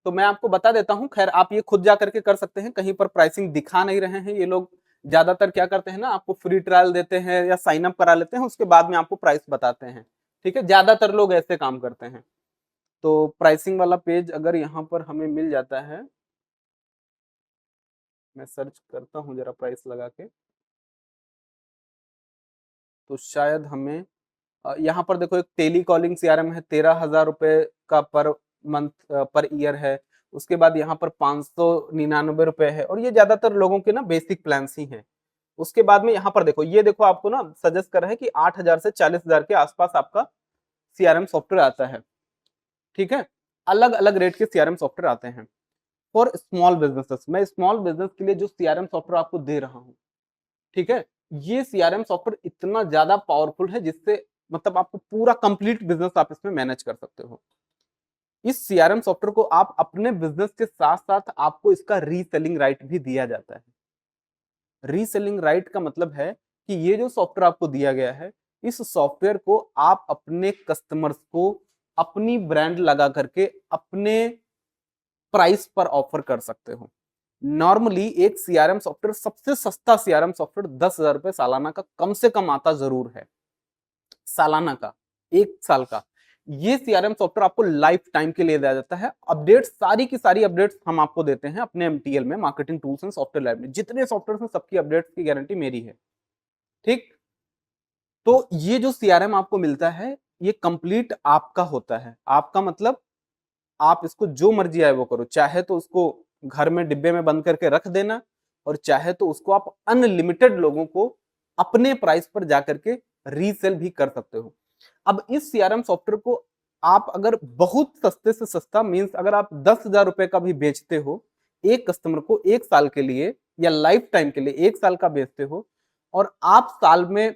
तो मैं आपको बता देता हूं, खैर आप ये खुद जा करके कर सकते हैं, कहीं पर प्राइसिंग दिखा नहीं रहे हैं ये लोग, ज्यादातर क्या करते हैं ना, आपको फ्री ट्रायल देते हैं या साइन अप करा लेते हैं, उसके बाद में आपको प्राइस बताते हैं। ठीक है, ज्यादातर लोग ऐसे काम करते हैं। तो प्राइसिंग वाला पेज अगर यहाँ पर हमें मिल जाता है, मैं सर्च करता हूँ जरा प्राइस लगा के, तो शायद हमें यहाँ पर देखो एक टेली कॉलिंग सीआरएम है, 13,000 रुपए का पर मंथ पर ईयर है। उसके बाद यहाँ पर 599 रुपए है, और ये ज्यादातर लोगों के ना बेसिक प्लान ही है। उसके बाद में यहाँ पर देखो, ये देखो आपको ना सजेस्ट कर रहा है कि 8,000 से 40,000 के आसपास आपका सीआरएम सॉफ्टवेयर आता है। ठीक है, अलग अलग रेट के सीआरएम सॉफ्टवेयर आते हैं फॉर स्मॉल बिजनेसेस। मैं स्मॉल बिजनेस के लिए जो सीआरएम सॉफ्टवेयर आपको दे रहा हूँ, ठीक है, ये सीआरएम सॉफ्टवेयर इतना ज्यादा पावरफुल है जिससे मतलब आपको पूरा कंप्लीट बिजनेस आप इसमें मैनेज कर सकते हो। इस सीआरएम सॉफ्टवेयर को आप अपने बिजनेस के साथ साथ आपको इसका रीसेलिंग राइट भी दिया जाता है। रीसेलिंग राइट का मतलब है कि ये जो सॉफ्टवेयर आपको दिया गया है, इस सॉफ्टवेयर को आप अपने कस्टमर्स को अपनी ब्रांड लगा करके अपने प्राइस पर ऑफर कर सकते हो। नॉर्मली एक सीआरएम सॉफ्टवेयर, सबसे सस्ता सीआरएम सॉफ्टवेयर 10,000 रुपए सालाना का कम से कम आता जरूर है, सालाना का, एक साल का। ये सीआरएम सॉफ्टवेयर आपको लाइफ टाइम के लिए दिया जाता है। अपडेट, सारी की सारी अपडेट्स हम आपको देते हैं अपने एमटीएल में, marketing tools and software lab में। जितने सॉफ्टवेयर हैं सबकी अपडेट्स की गारंटी मेरी है। ठीक, तो ये जो सीआरएम आपको मिलता है, ये कंप्लीट आपका होता है। आपका मतलब आप इसको जो मर्जी आए वो करो, चाहे तो उसको घर में डिब्बे में बंद करके रख देना, और चाहे तो उसको आप अनलिमिटेड लोगों को अपने प्राइस पर जाकर के रीसेल भी कर सकते हो। अब इस सीआरएम सॉफ्टवेयर को आप अगर बहुत सस्ते से सस्ता, मींस अगर आप 10,000 रुपए का भी बेचते हो एक कस्टमर को एक साल के लिए, या लाइफ टाइम के लिए एक साल का बेचते हो, और आप साल में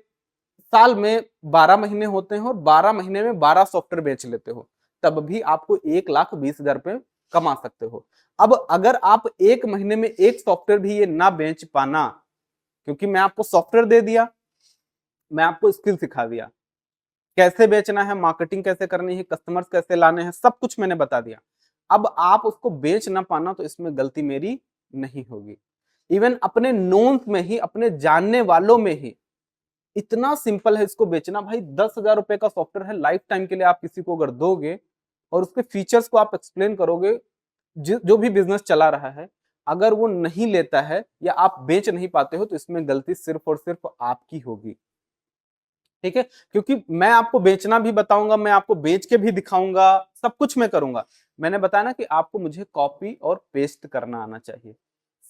12 महीने होते हैं और 12 महीने में 12 सॉफ्टवेयर बेच लेते हो, तब भी आपको 1,20,000 रुपए कमा सकते हो। अब अगर आप एक महीने में एक सॉफ्टवेयर भी ये ना बेच पाना, क्योंकि मैं आपको सॉफ्टवेयर दे दिया, मैं आपको स्किल सिखा दिया, कैसे बेचना है, मार्केटिंग कैसे करनी है, कस्टमर्स कैसे लाने हैं, सब कुछ मैंने बता दिया। अब आप उसको बेच ना पाना, तो इसमें गलती मेरी नहीं होगी। इवन अपने नोन्स में ही, अपने जानने वालों में ही इतना सिंपल है इसको बेचना। भाई 10,000 रुपए का सॉफ्टवेयर है, लाइफ टाइम के लिए आप किसी को अगर दोगे और उसके फीचर्स को आप एक्सप्लेन करोगे, जो भी बिजनेस चला रहा है, अगर वो नहीं लेता है या आप बेच नहीं पाते हो, तो इसमें गलती सिर्फ और सिर्फ आपकी होगी। ठीक है, क्योंकि मैं आपको बेचना भी बताऊंगा, मैं आपको बेच के भी दिखाऊंगा, सब कुछ मैं करूंगा। मैंने बताया ना कि आपको मुझे कॉपी और पेस्ट करना आना चाहिए,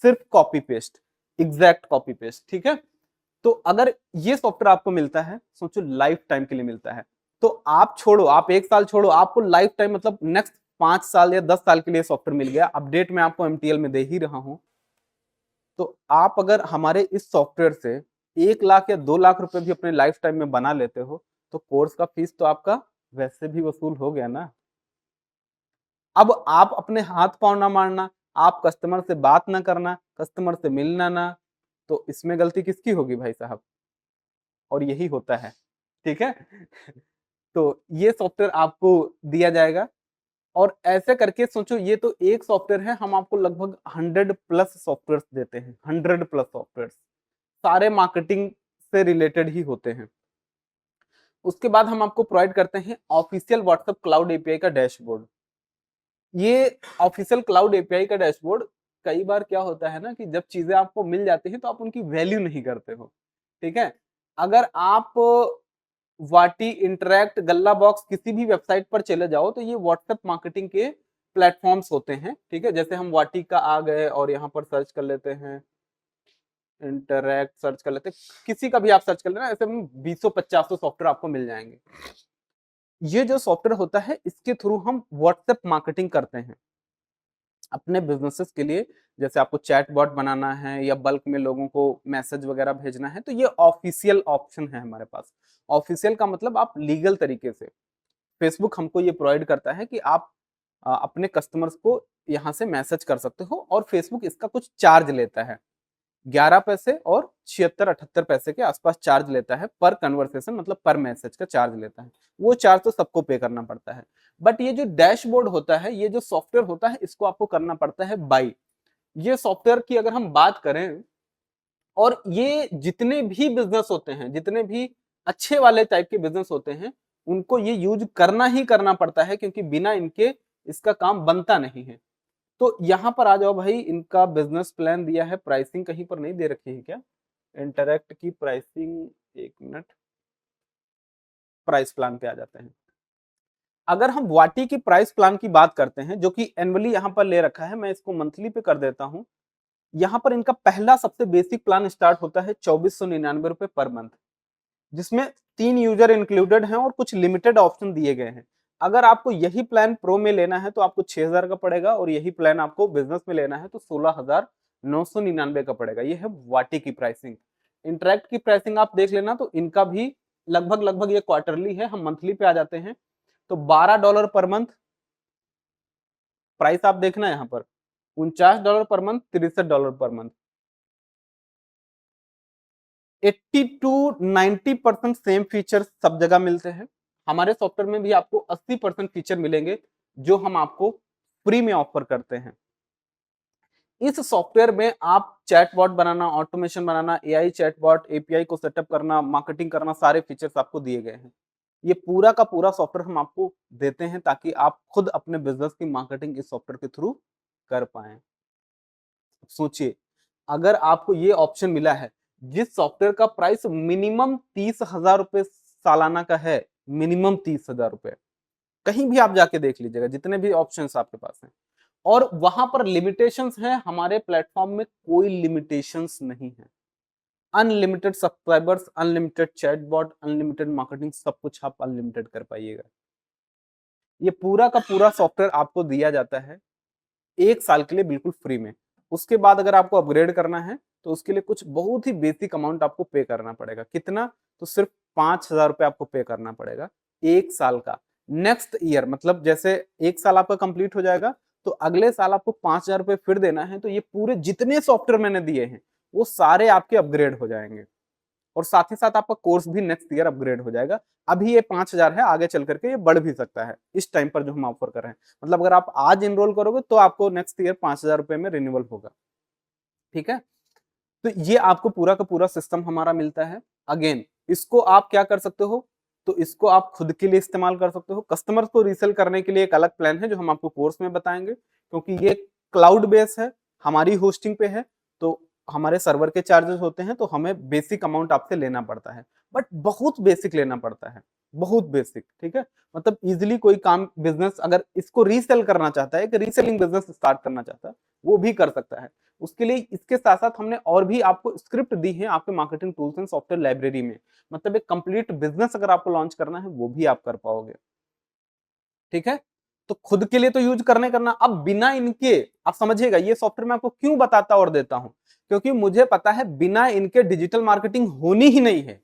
सिर्फ copy paste, exact copy paste. ठीक है, तो अगर ये सॉफ्टवेयर आपको मिलता है, सोचो लाइफ टाइम के लिए मिलता है, तो आप छोड़ो, आप एक साल छोड़ो, आपको लाइफ टाइम मतलब नेक्स्ट 5 साल या 10 साल के लिए सॉफ्टवेयर मिल गया। अपडेट मैं आपको एमटीएल में दे ही रहा हूं। तो आप अगर हमारे इस सॉफ्टवेयर से 1 लाख या 2 लाख रुपए भी अपने लाइफ टाइम में बना लेते हो, तो कोर्स का फीस तो आपका वैसे भी वसूल हो गया ना। अब आप अपने हाथ पांव ना मारना, आप कस्टमर से बात ना करना, कस्टमर से मिलना ना, तो इसमें गलती किसकी होगी भाई साहब? और यही होता है। ठीक है, तो ये सॉफ्टवेयर आपको दिया जाएगा, और ऐसे करके सोचो, ये तो एक सॉफ्टवेयर है, हम आपको लगभग 100+ सॉफ्टवेयर देते हैं, 100+ सॉफ्टवेयर, सारे मार्केटिंग से रिलेटेड ही होते हैं। उसके बाद हम आपको प्रोवाइड करते हैं ऑफिशियल व्हाट्सएप क्लाउड एपीआई का डैशबोर्ड। ये ऑफिशियल क्लाउड एपीआई का डैशबोर्ड, कई बार क्या होता है ना कि जब चीजें आपको मिल जाती हैं तो आप उनकी वैल्यू नहीं करते हो। ठीक है, अगर आप वाटी, इंटरैक्ट, गल्ला बॉक्स किसी भी वेबसाइट पर चले जाओ, तो ये व्हाट्सएप मार्केटिंग के प्लेटफॉर्म्स होते हैं। ठीक है, जैसे हम वाटी का आ गए और यहाँ पर सर्च कर लेते हैं, इंटरैक्ट सर्च कर लेते हैं, किसी का भी आप सर्च कर लेना, ऐसे में 200-50 सॉफ्टवेयर आपको मिल जाएंगे। ये जो सॉफ्टवेयर होता है, इसके थ्रू हम व्हाट्सएप मार्केटिंग करते हैं अपने बिजनेसेस के लिए। जैसे आपको चैट बॉट बनाना है या बल्क में लोगों को मैसेज वगैरह भेजना है, तो ये ऑफिशियल ऑप्शन है हमारे पास। ऑफिशियल का मतलब आप लीगल तरीके से, फेसबुक हमको ये प्रोवाइड करता है कि आप अपने कस्टमर्स को यहाँ से मैसेज कर सकते हो, और फेसबुक इसका कुछ चार्ज लेता है, 11 पैसे और 76-78 पैसे के आसपास चार्ज लेता है पर कन्वर्सेशन, मतलब पर मैसेज का चार्ज लेता है। वो चार्ज तो सबको पे करना पड़ता है। बट ये जो डैशबोर्ड होता है, ये जो सॉफ्टवेयर होता है, इसको आपको करना पड़ता है बाई। ये सॉफ्टवेयर की अगर हम बात करें, और ये जितने भी बिजनेस होते हैं, जितने भी अच्छे वाले टाइप के बिजनेस होते हैं, उनको ये यूज करना ही करना पड़ता है, क्योंकि बिना इनके इसका काम बनता नहीं है। तो यहाँ पर आ जाओ भाई, इनका बिजनेस प्लान दिया है, प्राइसिंग कहीं पर नहीं दे रखी है क्या? इंटरैक्ट की प्राइसिंग, एक मिनट, प्राइस प्लान पे आ जाते हैं। अगर हम वाटी की प्राइस प्लान की बात करते हैं, जो कि एनुअली यहाँ पर ले रखा है, मैं इसको मंथली पे कर देता हूँ। यहाँ पर इनका पहला सबसे बेसिक प्लान स्टार्ट होता है 2499 रुपए पर मंथ, जिसमें 3 यूजर इंक्लूडेड हैं और कुछ लिमिटेड ऑप्शन दिए गए हैं। अगर आपको यही प्लान प्रो में लेना है तो आपको 6000 का पड़ेगा, और यही प्लान आपको बिजनेस में लेना है तो 16,999 का पड़ेगा। ये है वाटी की प्राइसिंग। इंटरैक्ट की प्राइसिंग आप देख लेना, तो इनका भी लगभग लगभग ये क्वार्टरली है। हम मंथली पे आ जाते हैं, तो $12 पर मंथ प्राइस आप देखना यहाँ पर, $49 per month, $63 per month. 80 to 90% same feature सब जगह मिलते हैं। हमारे सॉफ्टवेयर में भी आपको 80% फीचर मिलेंगे जो हम आपको फ्री में ऑफर करते हैं। इस सॉफ्टवेयर में आप चैटबॉट बनाना, ऑटोमेशन बनाना, एआई चैटबॉट, एपीआई को सेटअप करना, मार्केटिंग करना, सारे फीचर्स आपको दिए गए हैं। ये पूरा का पूरा सॉफ्टवेयर हम आपको देते हैं ताकि आप खुद अपने बिजनेस की मार्केटिंग इस सॉफ्टवेयर के थ्रू कर पाए। सोचिए, अगर आपको ये ऑप्शन मिला है, जिस सॉफ्टवेयर का प्राइस मिनिमम 30,000 रुपए सालाना का है, मिनिमम 30,000 रुपए, कहीं भी आप जाके देख लीजिएगा जितने भी ऑप्शंस आपके पास हैं, और वहां पर लिमिटेशंस हैं। हमारे प्लेटफॉर्म में कोई लिमिटेशंस नहीं है। Unlimited subscribers, unlimited chatbot, unlimited marketing, सब कुछ आप अनलिमिटेड कर पाइएगा। ये पूरा का पूरा सॉफ्टवेयर आपको दिया जाता है 1 साल के लिए बिल्कुल फ्री में। उसके बाद अगर आपको अपग्रेड करना है तो उसके लिए कुछ बहुत ही बेसिक अमाउंट आपको पे करना पड़ेगा। कितना? तो सिर्फ 5,000 रुपए आपको पे करना पड़ेगा 1 साल का। नेक्स्ट ईयर, मतलब जैसे 1 साल आपका कंप्लीट हो जाएगा तो अगले साल आपको 5,000 रुपए फिर देना है। तो ये पूरे जितने सॉफ्टवेयर मैंने दिए हैं वो सारे आपके अपग्रेड हो जाएंगे, और साथ ही साथ आपका कोर्स भी नेक्स्ट ईयर अपग्रेड हो जाएगा। अभी ये 5,000 है, आगे चल करके ये बढ़ भी सकता है इस टाइम पर जो हम ऑफर कर रहे हैं। मतलब अगर आप आज एनरोल करोगे तो आपको नेक्स्ट ईयर 5,000 रुपए में रिन्यूअल होगा। ठीक है, तो ये आपको पूरा का पूरा सिस्टम हमारा मिलता है। अगेन, इसको आप क्या कर सकते हो, तो इसको आप खुद के लिए इस्तेमाल कर सकते हो। कस्टमर्स को रीसेल करने के लिए एक अलग प्लान है जो हम आपको कोर्स में बताएंगे, क्योंकि ये क्लाउड बेस है, हमारी होस्टिंग पे है, तो हमारे सर्वर के चार्जेस होते हैं, तो हमें बेसिक अमाउंट आपसे लेना पड़ता है, बट बहुत बेसिक लेना पड़ता है, बहुत बेसिक। ठीक है, मतलब इजिली कोई काम बिजनेस अगर इसको रीसेल करना चाहता है, कि रीसेलिंग बिजनेस स्टार्ट करना चाहता है, वो भी कर सकता है। उसके लिए इसके साथ साथ हमने और भी आपको स्क्रिप्ट दी है आपके marketing tools and software library में। मतलब एक कंप्लीट बिजनेस अगर आपको लॉन्च करना है वो भी आप कर पाओगे। ठीक है, तो खुद के लिए तो यूज करना, अब बिना इनके, आप समझिएगा ये सॉफ्टवेयर मैं आपको क्यों बताता और देता हूं, क्योंकि मुझे पता है बिना इनके डिजिटल मार्केटिंग होनी ही नहीं है।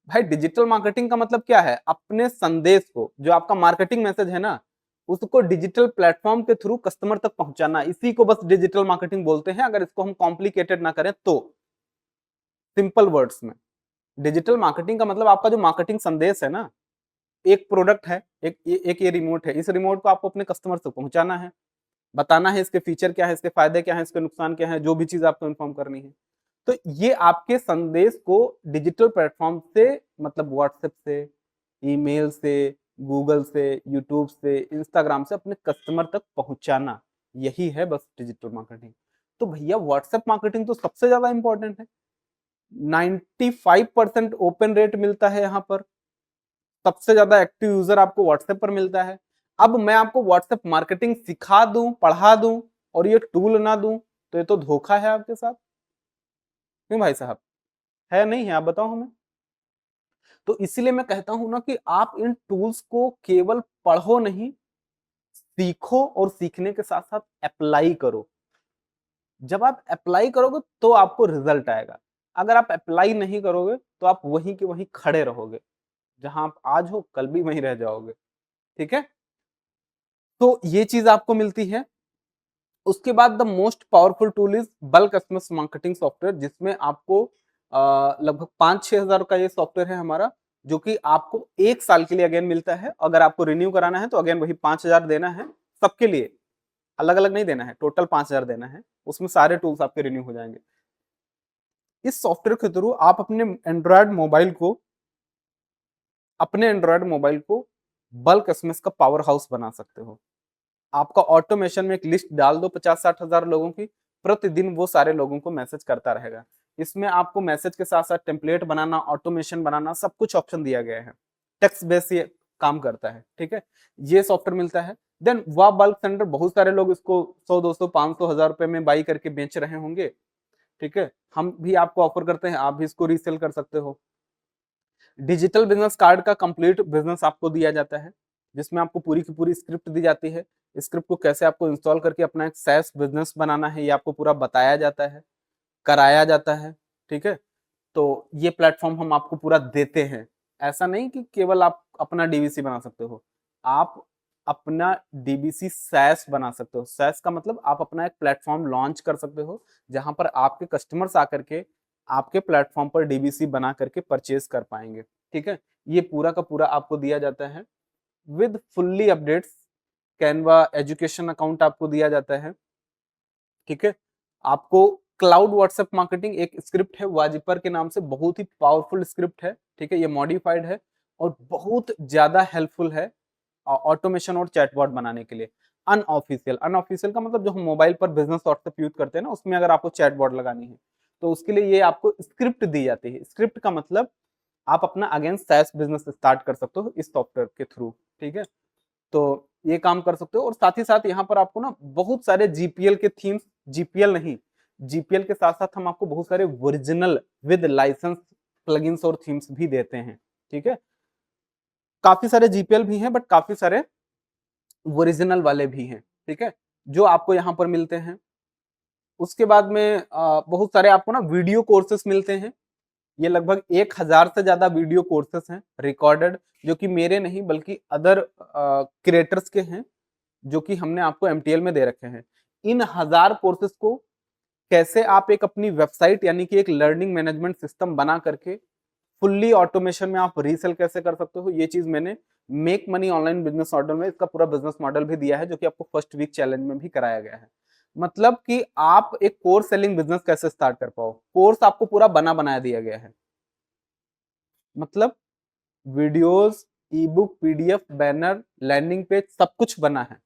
भाई डिजिटल मार्केटिंग का मतलब क्या है? अपने संदेश को, जो आपका मार्केटिंग मैसेज है ना, उसको डिजिटल प्लेटफॉर्म के थ्रू कस्टमर तक पहुंचाना, इसी को बस डिजिटल मार्केटिंग बोलते हैं, अगर इसको हम कॉम्प्लिकेटेड ना करें तो। सिंपल वर्ड्स में डिजिटल मार्केटिंग का मतलब आपका जो मार्केटिंग संदेश है ना, एक प्रोडक्ट है, एक ये रिमोट है, इस रिमोट को आपको अपने कस्टमर तक पहुंचाना है, बताना है इसके फीचर क्या है, इसके फायदे क्या है, इसके नुकसान क्या है, जो भी चीज आपको इन्फॉर्म करनी है। तो ये आपके संदेश को डिजिटल प्लेटफॉर्म से, मतलब व्हाट्सएप से, ईमेल से, गूगल से, यूट्यूब से, इंस्टाग्राम से अपने कस्टमर तक पहुंचाना, यही है बस डिजिटल मार्केटिंग। तो भैया व्हाट्सएप मार्केटिंग तो सबसे ज्यादा इंपॉर्टेंट है। 95% ओपन रेट मिलता है यहाँ पर, सबसे ज्यादा एक्टिव यूजर आपको व्हाट्सएप पर मिलता है। अब मैं आपको व्हाट्सएप मार्केटिंग सिखा दूं, पढ़ा दूं, और ये टूल ना दूं, तो ये तो धोखा है आपके साथ। क्यों भाई साहब, है नहीं है? आप बताओ हमें। तो इसीलिए मैं कहता हूं ना कि आप इन टूल्स को केवल पढ़ो नहीं, सीखो, और सीखने के साथ साथ अप्लाई करो। जब आप अप्लाई करोगे तो आपको रिजल्ट आएगा। अगर आप अप्लाई नहीं करोगे तो आप वहीं के वहीं खड़े रहोगे, जहां आप आज हो कल भी वहीं रह जाओगे। ठीक है, तो ये चीज आपको मिलती है। उसके बाद the most powerful tool is bulk SMS marketing software, जिसमें आपको लगभग 5-6 हजार का ये सॉफ्टवेयर है हमारा, जो कि आपको 1 साल के लिए अगेन मिलता है। अगर आपको रिन्यू कराना है तो अगेन वही 5,000 देना है, सबके लिए अलग अलग नहीं देना है, टोटल 5,000 देना है। उसमें सारे टूल्स आपके रिन्यू हो जाएंगे। इस सॉफ्टवेयर के थ्रू आप अपने एंड्रॉयड मोबाइल को बल्क एसएमएस का पावर हाउस बना सकते हो। आपका ऑटोमेशन में एक लिस्ट डाल दो 50-60 हजार लोगों की, प्रतिदिन वो सारे लोगों को मैसेज करता रहेगा। इसमें आपको मैसेज के साथ साथ टेम्पलेट बनाना, ऑटोमेशन बनाना, सब कुछ ऑप्शन दिया गया है। टेक्स्ट बेस ये काम करता है, ठीक है। ये सॉफ्टवेयर मिलता है। देन वह बल्क सेंडर, बहुत सारे लोग इसको 100, 200, 500 हजार रुपए में बाई करके बेच रहे होंगे, ठीक है। हम भी आपको ऑफर करते हैं, आप भी इसको रीसेल कर सकते हो। डिजिटल बिजनेस कार्ड का कंप्लीट बिजनेस आपको दिया जाता है, जिसमें आपको पूरी की पूरी स्क्रिप्ट दी जाती है। स्क्रिप्ट को कैसे आपको इंस्टॉल करके अपना एक सैस बिजनेस बनाना है, ये आपको पूरा बताया जाता है, कराया जाता है, ठीक है। तो ये प्लेटफॉर्म हम आपको पूरा देते हैं। ऐसा नहीं कि केवल आप अपना डीबीसी बना सकते हो, आप अपना डीबीसी सैस बना सकते हो। सैस का मतलब आप अपना एक प्लेटफॉर्म लॉन्च कर सकते हो, जहां पर आपके कस्टमर्स आकर के आपके प्लेटफॉर्म पर डीबीसी बना करके परचेज कर पाएंगे, ठीक है। ये पूरा का पूरा आपको दिया जाता है with fully updates. Canva education account आपको दिया जाता है, ठीक है। आपको क्लाउड व्हाट्सएप मार्केटिंग एक स्क्रिप्ट है वाजिपर के नाम से, बहुत ही पावरफुल स्क्रिप्ट है, ठीक है। ये मॉडिफाइड है और बहुत ज्यादा हेल्पफुल है ऑटोमेशन और चैटबॉट बनाने के लिए। अनऑफिशियल का मतलब जो हम मोबाइल पर बिजनेस व्हाट्सएप यूज करते हैं ना, उसमें अगर आपको चैटबॉट लगानी है तो उसके लिए ये आपको स्क्रिप्ट दी जाती है। स्क्रिप्ट का मतलब आप अपना अगेंस्ट सैस बिजनेस स्टार्ट कर सकते हो इस सॉफ्टवेयर के थ्रू, ठीक है। तो ये काम कर सकते हो। और साथ ही साथ यहाँ पर आपको ना बहुत सारे जीपीएल के थीम्स, जीपीएल नहीं, जीपीएल के साथ साथ हम आपको बहुत सारे ओरिजिनल विद लाइसेंस प्लगइन्स और थीम्स भी देते हैं, ठीक है। काफी सारे जीपीएल भी हैं, बट काफी सारे ओरिजिनल वाले भी हैं, ठीक है, जो आपको यहाँ पर मिलते हैं। उसके बाद में बहुत सारे आपको ना वीडियो कोर्सेस मिलते हैं। ये लगभग 1000 से ज्यादा वीडियो कोर्सेस हैं रिकॉर्डेड, जो कि मेरे नहीं बल्कि अदर क्रिएटर्स के हैं, जो कि हमने आपको एमटीएल में दे रखे हैं। इन 1000 कोर्सेज को कैसे आप एक अपनी वेबसाइट यानी कि एक लर्निंग मैनेजमेंट सिस्टम बना करके फुल्ली ऑटोमेशन में आप रीसेल कैसे कर सकते हो, ये चीज मैंने make money online business model में इसका पूरा बिजनेस मॉडल भी दिया है, जो कि आपको फर्स्ट वीक चैलेंज में भी कराया गया है। मतलब कि आप एक कोर्स सेलिंग बिजनेस कैसे स्टार्ट कर पाओ, कोर्स आपको पूरा बना बनाया दिया गया है। मतलब videos, e book, PDF, banner, landing page, सब कुछ बना है,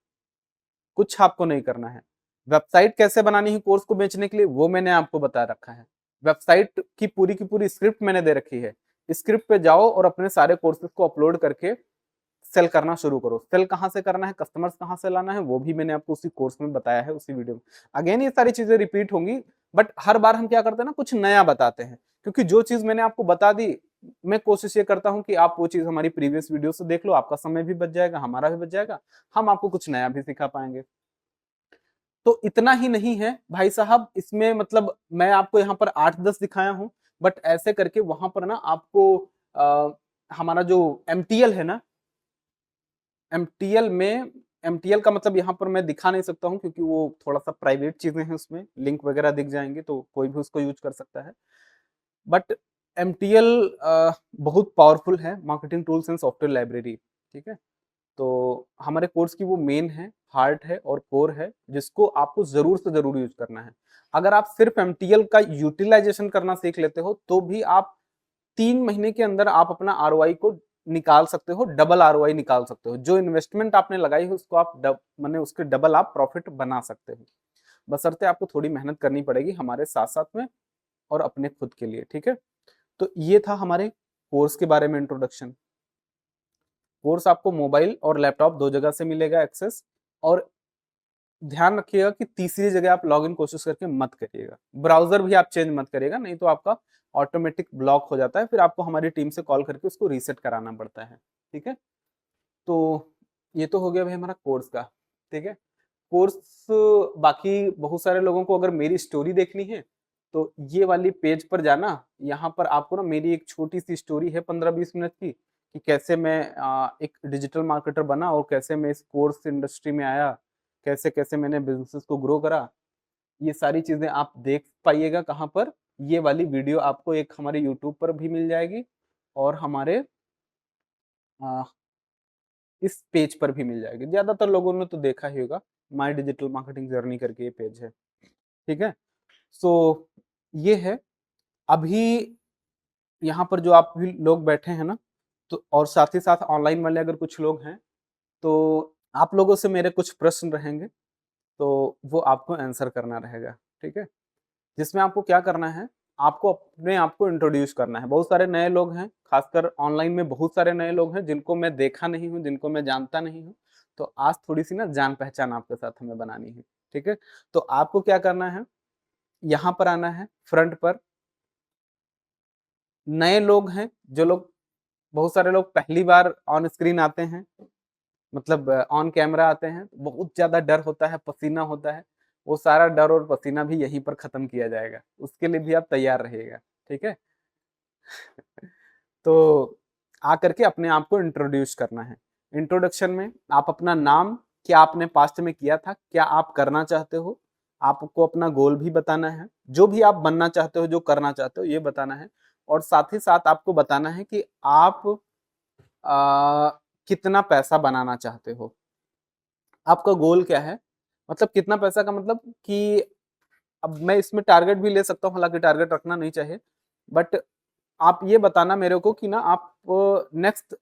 कुछ आपको नहीं करना है। वेबसाइट कैसे बनानी है कोर्स को बेचने के लिए, वो मैंने आपको बता रखा है। वेबसाइट की पूरी स्क्रिप्ट मैंने दे रखी है। स्क्रिप्ट पे जाओ और अपने सारे कोर्सेज को अपलोड करके सेल करना शुरू करो। सेल कहाँ से करना है, कस्टमर्स कहाँ से लाना है, वो भी मैंने आपको उसी कोर्स में बताया है, उसी वीडियो में। अगेन ये सारी चीजें रिपीट होंगी, बट हर बार हम क्या करते हैं ना, कुछ नया बताते हैं, क्योंकि जो चीज मैंने आपको बता दी, मैं कोशिश ये करता हूं कि आप वो चीज हमारी प्रीवियस वीडियो से देख लो, आपका समय भी बच जाएगा, हमारा भी बच जाएगा, हम आपको कुछ नया भी सिखा पाएंगे। तो इतना ही नहीं है भाई साहब, इसमें मतलब मैं आपको यहाँ पर 8-10 दिखाया हूं, बट ऐसे करके वहां पर ना आपको हमारा जो एमटीएल है ना, एमटीएल में, एमटीएल का मतलब यहाँ पर मैं दिखा नहीं सकता हूँ, क्योंकि वो थोड़ा सा प्राइवेट चीजें हैं, उसमें लिंक वगैरह दिख जाएंगे तो कोई भी उसको यूज कर सकता है। बट एमटीएल बहुत पावरफुल है marketing tools and software library, ठीक है। तो हमारे कोर्स की वो मेन है, हार्ट है और कोर है, जिसको आपको जरूर से जरूर यूज करना है। अगर आप सिर्फ एमटीएल का यूटिलाइजेशन करना सीख लेते हो तो भी आप 3 महीने के अंदर आप अपना आरओआई को निकाल सकते हो, डबल आरओआई निकाल सकते हो। जो इन्वेस्टमेंट आपने लगाई है उसको आप माने उसके डबल आप प्रॉफिट बना सकते हो, बशर्ते आपको थोड़ी मेहनत करनी पड़ेगी हमारे साथ साथ में और अपने खुद के लिए, ठीक है। तो ये था हमारे कोर्स के बारे में इंट्रोडक्शन। कोर्स आपको मोबाइल और लैपटॉप दो जगह से मिलेगा एक्सेस, और ध्यान रखिएगा कि तीसरी जगह आप लॉगिन कोशिश करके मत करिएगा, ब्राउजर भी आप चेंज मत करिएगा, नहीं तो आपका ऑटोमेटिक ब्लॉक हो जाता है, फिर आपको हमारी टीम से कॉल करके उसको रीसेट कराना पड़ता है, ठीक है। तो ये तो हो गया भाई हमारा कोर्स का, ठीक है। कोर्स बाकी बहुत सारे लोगों को अगर मेरी स्टोरी देखनी है तो ये वाली पेज पर जाना, यहाँ पर आपको ना मेरी एक छोटी सी स्टोरी है 15-20 मिनट की, कि कैसे मैं एक डिजिटल मार्केटर बना और कैसे मैं इस कोर्स इंडस्ट्री में आया, कैसे कैसे मैंने बिजनेस को ग्रो करा। ये सारी चीजें आप देख पाइएगा कहाँ पर, ये वाली वीडियो आपको एक हमारे यूट्यूब पर भी मिल जाएगी और हमारे आ, इस पेज पर भी मिल जाएगी। ज्यादातर लोगों ने तो देखा ही होगा, माई डिजिटल मार्केटिंग जर्नी करके ये पेज है, ठीक है। सो ये है। अभी यहाँ पर जो आप भी लोग बैठे हैं ना, तो और साथ ही साथ ऑनलाइन वाले अगर कुछ लोग हैं, तो आप लोगों से मेरे कुछ प्रश्न रहेंगे, तो वो आपको आंसर करना रहेगा, ठीक है। जिसमें आपको क्या करना है, आपको अपने आप को इंट्रोड्यूस करना है। बहुत सारे नए लोग हैं, खासकर ऑनलाइन में बहुत सारे नए लोग हैं जिनको मैं देखा नहीं हूँ, जिनको मैं जानता नहीं हूँ। तो आज थोड़ी सी ना जान पहचान आपके साथ हमें बनानी है, ठीक है। तो आपको क्या करना है, यहाँ पर आना है फ्रंट पर। नए लोग हैं, जो लोग, बहुत सारे लोग पहली बार ऑन स्क्रीन आते हैं, मतलब ऑन कैमरा आते हैं, बहुत ज्यादा डर होता है, पसीना होता है। वो सारा डर और पसीना भी यहीं पर खत्म किया जाएगा, उसके लिए भी आप तैयार रहिएगा, ठीक है। तो आकर के अपने आप को इंट्रोड्यूस करना है। इंट्रोडक्शन में आप अपना नाम, क्या आपने पास्ट में किया था, क्या आप करना चाहते हो, आपको अपना गोल भी बताना है, जो भी आप बनना चाहते हो, जो करना चाहते हो, ये बताना है। और साथ ही साथ आपको बताना है कि आप आ, कितना पैसा बनाना चाहते हो, आपका गोल क्या है। मतलब कितना पैसा का मतलब कि अब मैं इसमें टारगेट भी ले सकता हूँ, हालांकि टारगेट रखना नहीं चाहिए, बट आप ये बताना मेरे को कि ना आप नेक्स्ट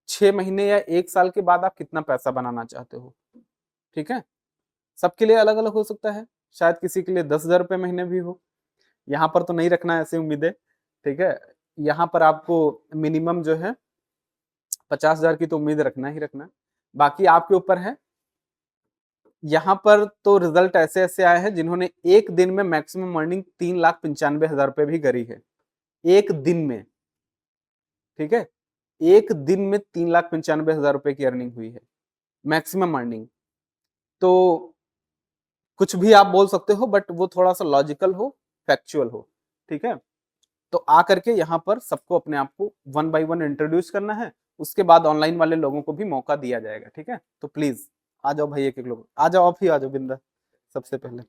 6 महीने या 1 साल के बाद आप कितना पैसा बनाना चाहते हो, ठीक है। सबके लिए अलग अलग हो सकता है, शायद किसी के लिए 10,000 रुपये महीने भी हो। यहाँ पर तो नहीं रखना है ऐसी उम्मीदें, ठीक है। यहाँ पर आपको मिनिमम जो है 50,000 की तो उम्मीद रखना ही रखना, बाकी आपके ऊपर है। यहाँ पर तो रिजल्ट ऐसे ऐसे आए हैं जिन्होंने एक दिन में मैक्सिमम अर्निंग 3,95,000 रुपये भी करी है, एक दिन में, ठीक है। एक दिन में 3,95,000 रुपये की अर्निंग हुई है, मैक्सिमम अर्निंग। तो कुछ भी आप बोल सकते हो, बट वो थोड़ा सा लॉजिकल हो, फैक्चुअल हो, ठीक है। तो आकर के यहाँ पर सबको अपने आप को वन बाय वन इंट्रोड्यूस करना है, उसके बाद ऑनलाइन वाले लोगों को भी मौका दिया जाएगा, ठीक है। तो प्लीज आ जाओ भाई, एक एक लोग आ जाओ, आप ही आ जाओ बिंदा, सबसे पहले।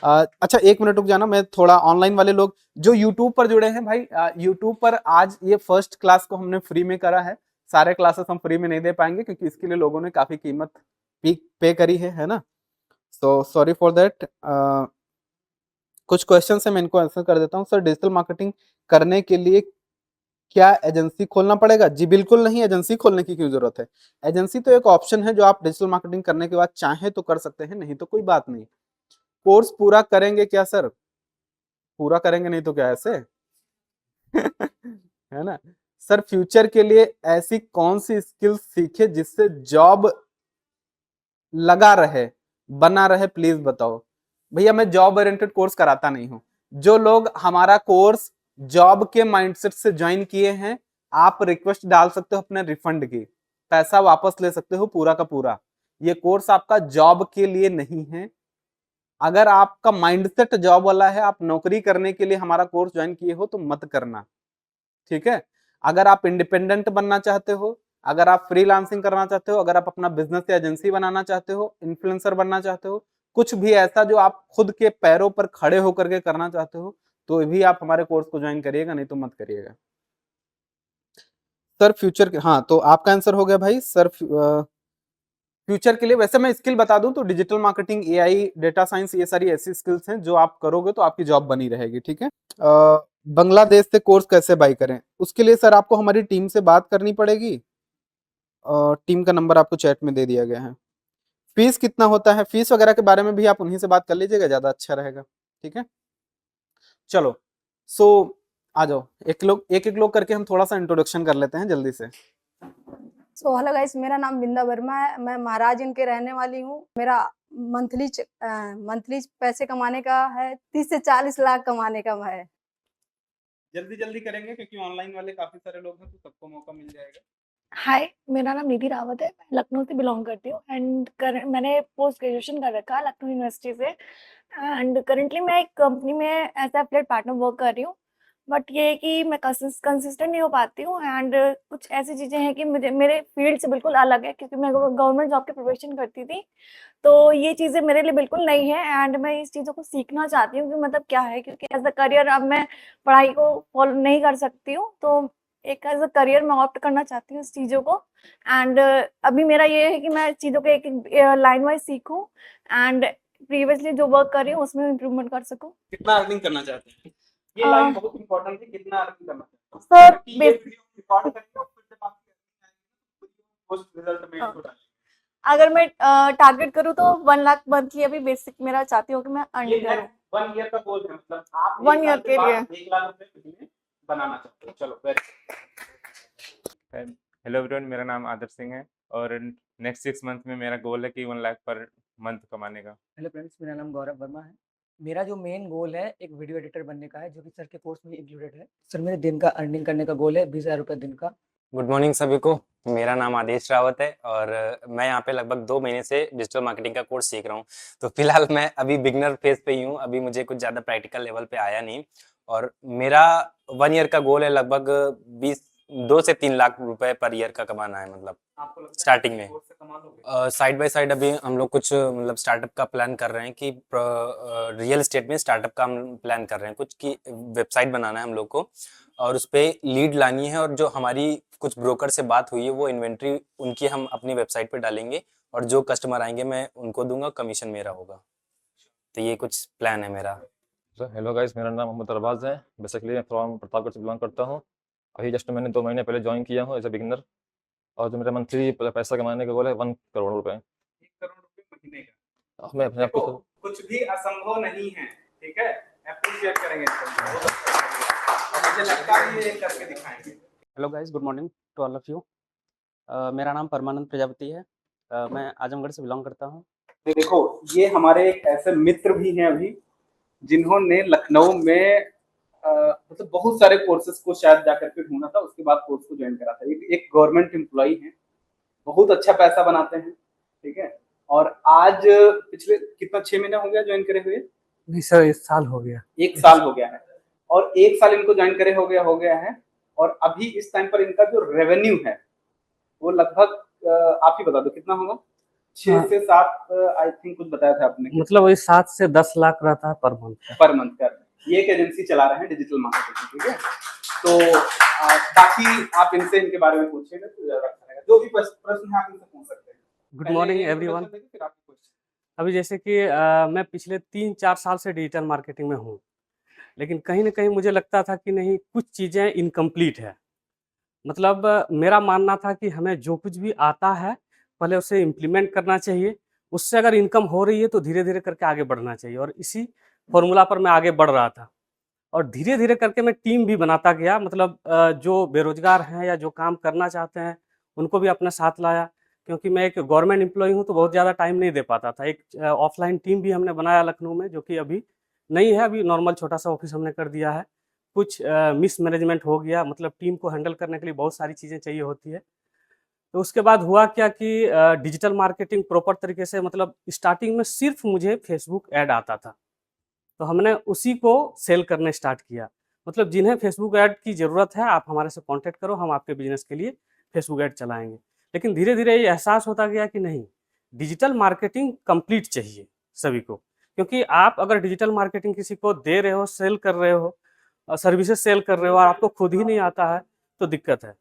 अच्छा 1 मिनट रुक जाना, मैं थोड़ा ऑनलाइन वाले लोग जो यूट्यूब पर जुड़े हैं भाई, यूट्यूब पर आज ये फर्स्ट क्लास को हमने फ्री में करा है। सारे क्लासेस हम फ्री में नहीं दे पाएंगे, क्योंकि इसके लिए लोगों ने काफी कीमत पे करी है ना। तो सॉरी फॉर दैट। कुछ क्वेश्चन है, मैं इनको आंसर कर देता हूँ। सर डिजिटल मार्केटिंग करने के लिए क्या एजेंसी खोलना पड़ेगा? जी बिल्कुल नहीं, एजेंसी खोलने की क्यों जरूरत है। एजेंसी तो एक ऑप्शन है जो आप डिजिटल मार्केटिंग करने के बाद चाहे तो कर सकते हैं, नहीं तो कोई बात नहीं। कोर्स पूरा करेंगे क्या सर? पूरा करेंगे, नहीं तो क्या ऐसे है ना। सर फ्यूचर के लिए ऐसी कौन सी स्किल सीखे जिससे जॉब लगा रहे, बना रहे, प्लीज बताओ। भैया मैं जॉब ओरिएंटेड कोर्स कराता नहीं हूं। जो लोग हमारा कोर्स जॉब के माइंडसेट से ज्वाइन किए हैं, आप रिक्वेस्ट डाल सकते हो अपने रिफंड की, पैसा वापस ले सकते हो पूरा का पूरा। ये कोर्स आपका जॉब के लिए नहीं है। अगर आपका माइंडसेट जॉब वाला है, आप नौकरी करने के लिए हमारा कोर्स ज्वाइन किए हो, तो मत करना, ठीक है। अगर आप इंडिपेंडेंट बनना चाहते हो, अगर आप फ्रीलांसिंग करना चाहते हो, अगर आप अपना बिजनेस या एजेंसी बनाना चाहते हो, इन्फ्लुएंसर बनना चाहते हो, कुछ भी ऐसा जो आप खुद के पैरों पर खड़े होकर के करना चाहते हो, तो भी आप हमारे कोर्स को ज्वाइन करिएगा, नहीं तो मत करिएगा। सर फ्यूचर के, हाँ तो आपका आंसर हो गया भाई। सर फ्यूचर के लिए वैसे मैं स्किल बता दूं तो digital marketing, AI, data science, ये सारी ऐसी स्किल्स हैं जो आप करोगे तो आपकी जॉब बनी रहेगी, ठीक है। बांग्लादेश से कोर्स कैसे बाई करें? उसके लिए सर आपको हमारी टीम से बात करनी पड़ेगी, टीम का नंबर आपको चैट में दे दिया गया है। फीस कितना होता है, फीस वगैरह के बारे में भी आप उन्हीं से बात कर लीजिएगा, ज्यादा अच्छा रहेगा, ठीक है। चलो, सो आ जाओ, एक एक लोग करके हम थोड़ा सा इंट्रोडक्शन कर लेते हैं जल्दी से। हेलो गाइस, मेरा नाम बिंदा वर्मा है, मैं महाराजगंज के रहने वाली हूँ। मेरा मंथली पैसे कमाने का है, 30 से 40 लाख कमाने का है। जल्दी जल्दी करेंगे क्योंकि ऑनलाइन वाले काफी सारे लोग हैं, तो सबको मौका मिल जाएगा। हाय, मेरा नाम निधि रावत है, मैं लखनऊ से बिलोंग करती हूँ एंड मैंने पोस्ट ग्रेजुएशन कर रखा है लखनऊ यूनिवर्सिटी से एंड करेंटली मैं एक कंपनी में एज एफिलिएट पार्टनर वर्क कर रही हूँ। बट ये है कि मैं कंसिस्टेंट नहीं हो पाती हूँ एंड कुछ ऐसी चीज़ें हैं कि मुझे मेरे फील्ड से बिल्कुल अलग है, क्योंकि मैं गवर्नमेंट जॉब की प्रिपरेशन करती थी। तो ये चीज़ें मेरे लिए बिल्कुल नई है एंड मैं इस चीज़ों को सीखना चाहती हूँ कि मतलब क्या है, क्योंकि एज अ करियर अब मैं पढ़ाई को फॉलो नहीं कर सकती हूँ, तो एक एज अ करियर मैं ऑप्ट करना चाहती हूँ इस चीज़ों को। एंड अभी मेरा ये है कि मैं चीज़ों को एक लाइन वाइज सीखूँ एंड प्रीवियसली जो वर्क कर रही हूँ उसमें इम्प्रूवमेंट कर सकूँ। कितना अर्निंग करना चाहते हैं? ये अ, लाइन बहुत इंपॉर्टेंट है, कितना अर्निंग करना चाहते हैं? सर क्योंकि ये वीडियो रिकॉर्ड करके और फिर जब आपकी अर्निंग आएगी तो पोस्ट रिजल्ट में इसको डालेंगे। अगर मैं टारगेट करूँ तो 1 लाख मंथली अभी बेसिक मेरा चाहती हूँ कि मैं ये अर्निंग है करूँ 1 ईयर का गोल है, मतलब आप 1 1 ईयर साल के के लिए। बाद 1 लाख रुपए महीने बनाना चाहते हो। चलो वेरी हेलो एवरीवन, मेरा नाम आदर्श सिंह है और नेक्स्ट 6 मंथ में मेरा गोल है कि 1 लाख पर मंथ कमाने का। हेलो फ्रेंड्स, मेरा नाम गौरव वर्मा है। मेरा जो मेन गोल है एक वीडियो एडिटर बनने का है, जो कि सर के कोर्स में इंक्लूडेड है। सर मेरे दिन का अर्निंग करने का गोल है 20,000 रुपये दिन का। गुड मॉर्निंग सभी को। मेरा नाम आदेश रावत है और मैं यहाँ पे लगभग 2 महीने से डिजिटल मार्केटिंग का कोर्स सीख रहा हूँ। तो फिलहाल मैं अभी बिगनर फेज पे ही हूँ, अभी मुझे कुछ ज़्यादा प्रैक्टिकल लेवल पे आया नहीं और मेरा 1 ईयर का गोल है लगभग 2 से 3 लाख रुपए पर ईयर का कमाना है, मतलब आपको लगता है स्टार्टिंग में। कोर्स से कमा लोगे? साइड बाय साइड अभी हम लोग कुछ मतलब स्टार्टअप का प्लान कर रहे हैं कि रियल एस्टेट में स्टार्टअप का हम प्लान कर रहे हैं कुछ कि वेबसाइट बनाना है हम लोग को और उस पे लीड लानी है और जो हमारी कुछ ब्रोकर से बात हुई है वो इन्वेंट्री उनकी हम अपनी वेबसाइट पे डालेंगे और जो कस्टमर आएंगे मैं उनको दूंगा, कमीशन मेरा होगा। तो ये कुछ प्लान है मेरा। हेलो गाइस, मेरा नाम मोहम्मद अरबाज है। बेसिकली मैं फ्रॉम प्रतापगढ़ से बिलोंग करता हूँ। अभी जस्ट मैंने 2 महीने पहले ज्वाइन किया हूँ एज ए बिगिनर और जो मेरा मंथली पैसा कमाने का गोल है 1 करोड़ रुपए। 1 करोड़ रुपए महीने का। मैं अपने आप देखो, को कुछ भी असंभव नहीं है, ठीक है? अप्रिशिएट करेंगे इसको, बहुत अच्छा करेंगे और मुझे लगता है ये करके दिखाएंगे। Hello guys, good morning to all of you. मेरा नाम परमानंद प्रजापति है। मैं आजमगढ़ से बिलोंग करता हूँ। देखो, ये हमारे एक ऐसे मित्र भी हैं अभी जिन्होंने लखनऊ में मतलब बहुत सारे कोर्सेज को शायद जाकर के ढूंढा था, उसके बाद कोर्स को ज्वाइन करा था। एक गवर्नमेंट एम्प्लॉई हैं, बहुत अच्छा पैसा बनाते हैं, ठीक है? और आज पिछले कितना 6 महीने हो गया ज्वाइन करे हुए? नहीं सर, 1 साल हो गया। 1 साल हो गया है और 1 साल इनको ज्वाइन करे हो गया है और अभी इस टाइम पर इनका जो रेवेन्यू है वो लगभग आप ही बता दो कितना होगा? 6 से 7 आई थिंक कुछ बताया था आपने। मतलब वही 7 से 10 लाख रहता है पर मंथ। पर मंथ का। ये एक एजेंसी चला रहे हैं डिजिटल मार्केटिंग, ठीक है? तो बाकी आप इनसे इनके बारे में पूछिएगा तो ज्यादा अच्छा रहेगा। जो भी प्रश्न है आप इनसे पूछ सकते हैं। Good morning everyone. फिर आपके क्वेश्चन। अभी जैसे कि मैं पिछले 3-4 साल से डिजिटल मार्केटिंग में हूँ, लेकिन कहीं न कहीं मुझे लगता था कि नहीं, कुछ चीज़ें इनकम्प्लीट है। मतलब मेरा मानना था कि हमें जो कुछ भी आता है, पहले उसे इम्प्लीमेंट करना चाहिए। उससे अगर इनकम हो रही है तो धीरे-धीरे करके आगे बढ़ना चाहिए और इसी फ़ॉर्मूला पर मैं आगे बढ़ रहा था। और धीरे-धीरे करके मैं टीम भी बनाता गया, मतलब जो बेरोज़गार हैं या जो काम करना चाहते हैं, उनको भी अपने साथ लाया। क्योंकि मैं एक गवर्नमेंट एम्प्लॉयी हूँ, तो बहुत ज़्यादा टाइम नहीं दे पाता था। एक ऑफ़लाइन टीम भी हमने बनाया लखनऊ में, जो कि अभी नहीं है, अभी नॉर्मल छोटा-सा ऑफ़िस हमने कर दिया है। कुछ मिसमैनेजमेंट हो गया, मतलब टीम को हैंडल करने के लिए बहुत सारी चीज़ें चाहिए होती है। तो उसके बाद हुआ क्या कि डिजिटल मार्केटिंग प्रॉपर तरीके से, मतलब स्टार्टिंग में सिर्फ़ मुझे फ़ेसबुक ऐड आता था। तो हमने उसी को सेल करने स्टार्ट किया। मतलब जिन्हें फ़ेसबुक ऐड की ज़रूरत है, आप हमारे से कॉन्टैक्ट करो, हम आपके बिज़नेस के लिए फ़ेसबुक ऐड चलाएँगे। लेकिन धीरे-धीरे ये एहसास होता गया कि नहीं, डिजिटल मार्केटिंग कंप्लीट चाहिए सभी को। क्योंकि आप अगर डिजिटल मार्केटिंग किसी को दे रहे हो, सेल कर रहे हो, सर्विसेज़ सेल कर रहे हो और आपको खुद ही नहीं आता है, तो दिक्कत है।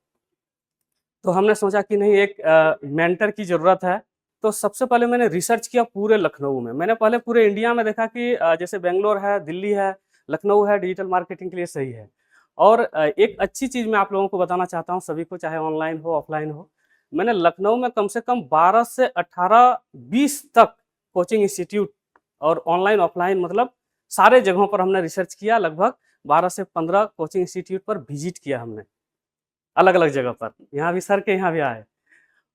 तो हमने सोचा कि नहीं, एक मेंटर की ज़रूरत है। तो सबसे पहले मैंने रिसर्च किया पूरे लखनऊ में। मैंने पहले पूरे इंडिया में देखा कि जैसे बैंगलोर है, दिल्ली है, लखनऊ है, डिजिटल मार्केटिंग के लिए सही है। और एक अच्छी चीज़ मैं आप लोगों को बताना चाहता हूँ सभी को, चाहे ऑनलाइन हो, ऑफलाइन हो। मैंने लखनऊ में कम से कम 12 से 18, 20 तक कोचिंग इंस्टीट्यूट और ऑनलाइन, ऑफलाइन, मतलब सारे जगहों पर हमने रिसर्च किया। लगभग 12 से 15 कोचिंग इंस्टीट्यूट पर विज़िट किया हमने, अलग-अलग जगह पर। यहाँ भी सर के यहाँ भी आए।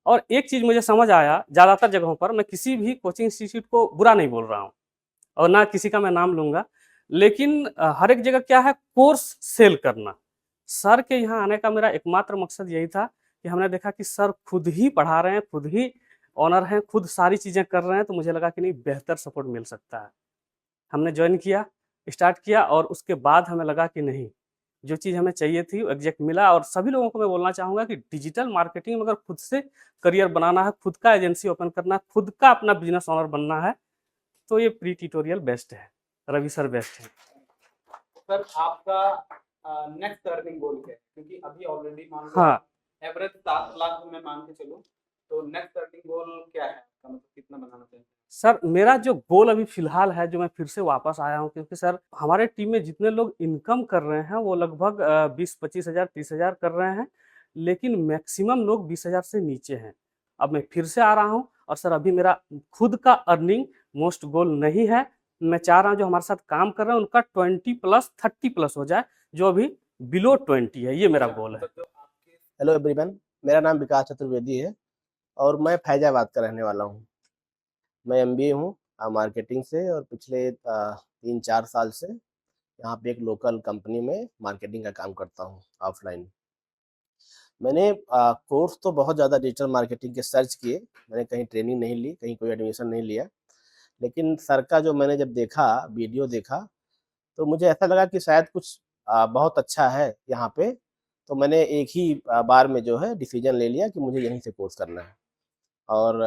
और एक चीज़ मुझे समझ आया, ज़्यादातर जगहों पर, मैं किसी भी कोचिंग इंस्टीट्यूट को बुरा नहीं बोल रहा हूँ और ना किसी का मैं नाम लूँगा, लेकिन हर एक जगह क्या है, कोर्स सेल करना। सर के यहाँ आने का मेरा एकमात्र मकसद यही था कि हमने देखा कि सर खुद ही पढ़ा रहे हैं, खुद ही ओनर हैं, खुद सारी चीज़ें कर रहे हैं, तो मुझे लगा कि नहीं, बेहतर सपोर्ट मिल सकता है। हमने जॉइन किया, स्टार्ट किया और उसके बाद हमें लगा कि नहीं, जो चीज़ हमें चाहिए थी वो एग्ज़ैक्ट मिला। और सभी लोगों को मैं बोलना चाहूँगा कि डिजिटल मार्केटिंग में अगर खुद से करियर बनाना है, खुद का एजेंसी ओपन करना है, खुद का अपना बिज़नेस ओनर बनना है, तो ये प्री ट्यूटोरियल बेस्ट है, रवि सर बेस्ट है। सर आपका नेक्स्ट अर्निंग गोल क्या है? क्योंकि अभी ऑलरेडी मान लो हाँ। एवरेज 7 लाख में मान के चलो, तो नेक्स्ट अर्निंग गोल क्या है? मतलब कितना बनाना चाहिए? सर मेरा जो गोल अभी फ़िलहाल है, जो मैं फिर से वापस आया हूँ, क्योंकि सर हमारे टीम में जितने लोग इनकम कर रहे हैं वो लगभग 20-25 हज़ार 30 हज़ार कर रहे हैं, लेकिन मैक्सिमम लोग 20 हज़ार से नीचे हैं। अब मैं फिर से आ रहा हूँ और सर अभी मेरा खुद का अर्निंग मोस्ट गोल नहीं है। मैं चाह रहा हूँ जो हमारे साथ काम कर रहे हैं उनका 20+ 30+ हो जाए, जो अभी बिलो 20 है, ये मेरा गोल है। हेलो एवरीवन, मेरा नाम विकास चतुर्वेदी है और मैं फैजाबाद का रहने वाला हूँ। मैं एमबीए हूँ मार्केटिंग से और पिछले 3-4 साल से यहाँ पे एक लोकल कंपनी में मार्केटिंग का काम करता हूँ ऑफलाइन। मैंने कोर्स तो बहुत ज़्यादा डिजिटल मार्केटिंग के सर्च किए, मैंने कहीं ट्रेनिंग नहीं ली, कहीं कोई एडमिशन नहीं लिया। लेकिन सर का जो मैंने जब देखा, वीडियो देखा, तो मुझे ऐसा लगा कि शायद कुछ बहुत अच्छा है यहाँ पे, तो मैंने एक ही बार में जो है डिसीजन ले लिया कि मुझे यहीं से कोर्स करना है। और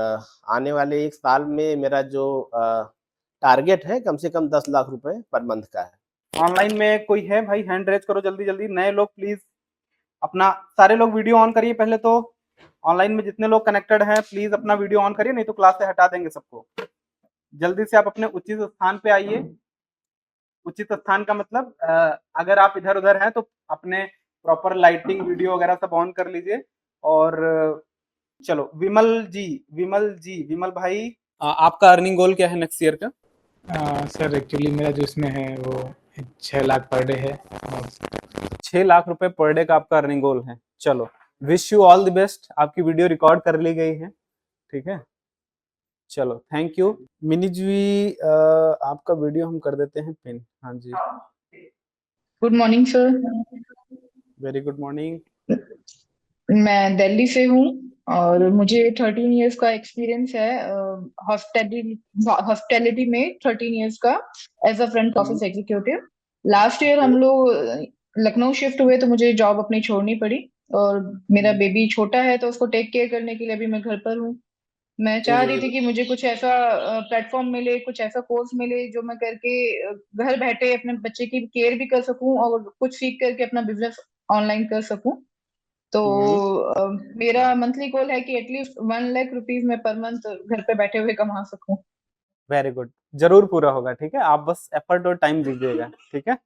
आने वाले 1 साल में मेरा जो टारगेट है कम से कम 10 लाख रुपए पर मंथ का है। ऑनलाइन में कोई है भाई? हैंड रेज करो जल्दी जल्दी। नए लोग प्लीज अपना सारे लोग वीडियो ऑन करिए पहले तो। ऑनलाइन में जितने लोग कनेक्टेड हैं प्लीज अपना वीडियो ऑन करिए, नहीं तो क्लास से हटा देंगे सबको। जल्दी से आप अपने उचित स्थान पे आइए। उचित स्थान का मतलब अगर आप इधर उधर हैं तो अपने प्रॉपर लाइटिंग वीडियो वगैरह सब ऑन कर लीजिए। और चलो विमल भाई, आपका अर्निंग गोल क्या है नेक्स्ट ईयर का? सर एक्चुअली मेरा जो इसमें है वो 6 लाख पर डे है। 6 लाख रुपए पर डे का आपका अर्निंग गोल है। चलो, wish you all the best. आपकी वीडियो रिकॉर्ड कर ली गई है, ठीक है। चलो, थैंक यू। मिनी जी, आपका वीडियो हम कर देते हैं पिन। हाँ जी, good morning sir. Very good morning. मैं दिल्ली से हूँ और मुझे 13 इयर्स का एक्सपीरियंस है हॉस्पिटैलिटी में, 13 इयर्स का age a front office executive. Last year हम लोग लखनऊ शिफ्ट हुए तो मुझे जॉब अपनी छोड़नी पड़ी और मेरा बेबी छोटा है तो उसको टेक केयर करने के लिए अभी मैं घर पर हूँ। मैं चाह रही थी कि मुझे कुछ ऐसा प्लेटफॉर्म मिले, कुछ ऐसा कोर्स मिले जो मैं करके घर बैठे अपने बच्चे की केयर भी कर सकूं और कुछ सीख करके अपना बिजनेस ऑनलाइन कर सकूं। तो मेरा मंथली गोल है कि एटलीस्ट 1 लाख रुपीज मैं पर मंथ घर पे बैठे हुए कमा सकूं। वेरी गुड, जरूर पूरा होगा, ठीक है। आप बस एफर्ट और टाइम दीजिएगा, ठीक है।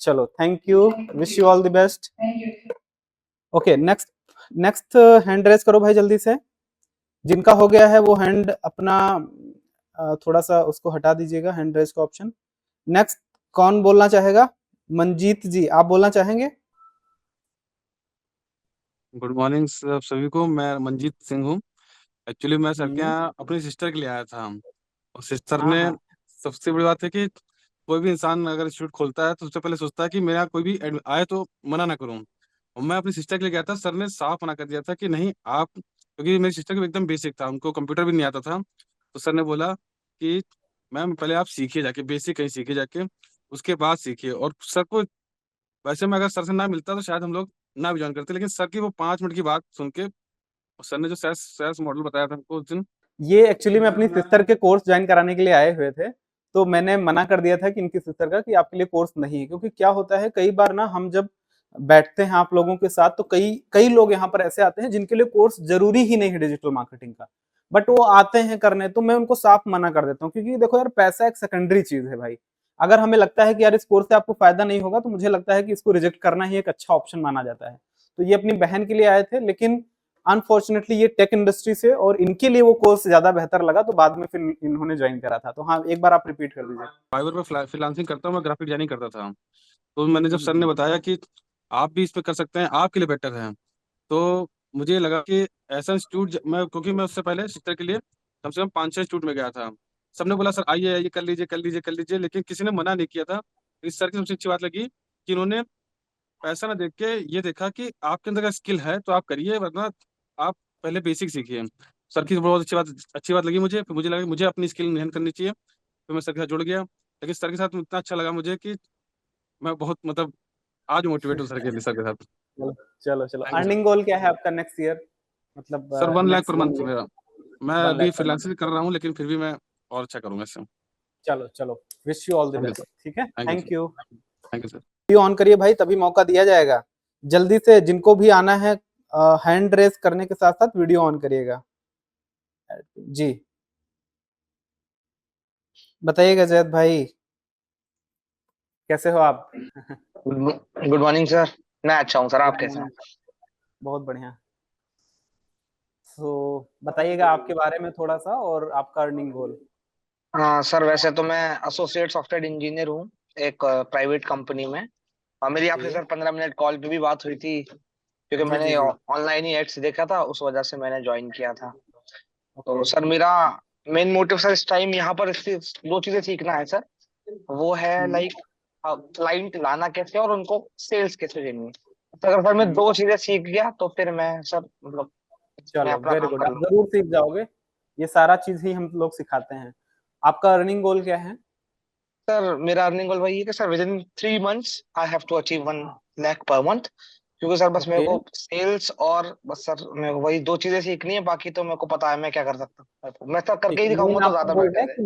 चलो, thank you, wish you all the best. Thank you. Okay, next hand raise करो भाई जल्दी से। जिनका हो गया है वो हैंड अपना थोड़ा सा उसको हटा दीजिएगा, हैंड रेज का ऑप्शन। नेक्स्ट कौन बोलना चाहेगा? मंजीत जी, आप बोलना चाहेंगे? गुड मॉर्निंग सभी को। मैं मंजीत सिंह हूँ। एक्चुअली मैं सर के यहाँ अपनी सिस्टर के लिए आया था और सिस्टर हाँ ने, हाँ, सबसे बड़ी बात है कि कोई भी इंसान अगर इंस्टीट्यूट खोलता है तो सबसे पहले सोचता है कि मेरा कोई भी आए तो मना ना करूँ। और मैं अपनी सिस्टर के लिए गया था, सर ने साफ मना कर दिया था कि नहीं आप, क्योंकि मेरी सिस्टर को एकदम बेसिक था, उनको कंप्यूटर भी नहीं आता था। तो सर ने बोला कि मैम पहले आप सीखिए जाके, बेसिक कहीं सीखिए जाके, उसके बाद सीखिए। और सर को, वैसे मैं अगर सर से ना मिलता तो शायद हम लोग ना भी ज्वाइन करते, लेकिन सर की वो 5 मिनट की बात सुन के, और सर ने जो सेल्स सेल्स मॉडल बताया था हमको उस दिन, ये एक्चुअली में अपनी सिस्टर के कोर्स ज्वाइन कराने के लिए आए हुए थे, तो मैंने मना कर दिया था कि इनकी सिस्टर का कि आपके लिए कोर्स नहीं है। क्योंकि क्या होता है, कई बार ना हम जब बैठते हैं आप लोगों के साथ तो कई कई लोग यहाँ पर ऐसे आते हैं जिनके लिए कोर्स जरूरी ही नहीं है डिजिटल मार्केटिंग का, बट वो आते हैं करने, तो मैं उनको साफ मना कर देता हूँ। क्योंकि देखो यार, पैसा एक सेकेंडरी चीज है भाई। अगर हमें लगता है कि यार इस कोर्स से आपको फायदा नहीं होगा, तो मुझे लगता है कि इसको रिजेक्ट करना ही एक अच्छा ऑप्शन माना जाता है। तो ये अपनी बहन के लिए आए थे, लेकिन अनफॉर्चुनेटली ये टेक इंडस्ट्री से और इनके लिए वो कोर्स ज्यादा बेहतर लगा, तो बाद में फिर इन्होंने ज्वाइन करा था। तो हाँ, एक बार आप रिपीट कर दीजिए। फाइवर पे फ्रीलांसिंग करता हूँ, मैं ग्राफिक डिजाइनिंग करता था। तो मैंने जब सर ने बताया कि आप भी इसमें कर सकते हैं, आपके लिए बेटर है, तो मुझे लगा कि ऐसा इंस्टीट्यूट, मैं क्योंकि मैं उससे पहले सिस्टर के लिए कम से कम 5-6 इंस्टीट्यूट में गया था। सबने बोला सर आइए आइए, कर लीजिए कर लीजिए कर लीजिए, लेकिन किसी ने मना नहीं किया था। इस सर की सबसे अच्छी बात लगी कि इन्होंने पैसा ना देख के ये देखा कि आपके अंदर का स्किल है तो आप करिए, वरना आप पहले बेसिक सीखिए। सर की बहुत अच्छी बात लगी मुझे। फिर मुझे लगा कि मुझे अपनी स्किल एनहांस करनी चाहिए, फिर मैं सर के साथ जुड़ गया। लेकिन सर के साथ इतना अच्छा लगा मुझे कि मैं बहुत, मतलब आज मोटिवेट हूँ सर के साथ। चलो चलो चलो, थैंक यू सर। अर्निंग गोल क्या है आपका नेक्स्ट ईयर? मतलब सर 1 लाख नेक्स्ट पर 1 मंथ ईयर। मेरा। मैं 1 अभी लाख पर फ्रीलांसिंग कर मंथ। रहा हूँ, लेकिन फिर भी मैं और अच्छा करूंगा इससे। चलो चलो, wish you all the thank you best, sir. ठीक है। Thank you thank sir. You. Thank you sir. Video on करिए भाई, तभी मौका दिया जाएगा। जल्दी से जिनको भी आना है हैंड रेस करने के साथ साथ वीडियो ऑन करिएगा जी। बताइएगा जैद भाई, कैसे हो आप? Good morning sir. मैं अच्छा हूँ सर, आप गुड कैसे हैं? मॉर्निंग। बहुत बढ़िया। तो बताइएगा आपके बारे में थोड़ा-सा और आपका अर्निंग गोल। हाँ सर, वैसे तो मैं एसोसिएट सॉफ्टवेयर इंजीनियर हूँ एक प्राइवेट कंपनी में। और मेरी आपसे ओके। सर 15 मिनट कॉल पे भी बात हुई थी, क्योंकि जी, जी, मैंने जी। ऑनलाइन ही एड्स देखा था, उस वजह से मैंने ज्वाइन किया था। तो ओके। सर मेरा मेन मोटिव सर इस टाइम यहाँ पर दो चीजें सीखना है सर। वो है हुँ, लाइक क्लाइंट लाना कैसे और उनको सेल्स कैसे देनी है। तो अगर सर मैं हुँ। दो चीजें सीख गया तो फिर मैं सर मतलब मैं चलो अपना वेरी काम गुड, कर आप लूंगा। ज़रूर सीख जाओगे। ये सारा चीज़ ही हम लोग सिखाते हैं। आपका अर्निंग गोल क्या है? सर मेरा अर्निंग गोल वही है कि sir within 3 months I have to achieve 1 lakh per month. क्योंकि सर बस मेरे ओके। को सेल्स और बस सर मेरे को वही दो चीजें सीखनी है, बाकी तो मेरे को पता है मैं क्या कर सकता हूँ। मैं सर करके ठीक ही है, दिखाऊंगा मेन तो आपका ज्यादा गोल है बेटर है। कि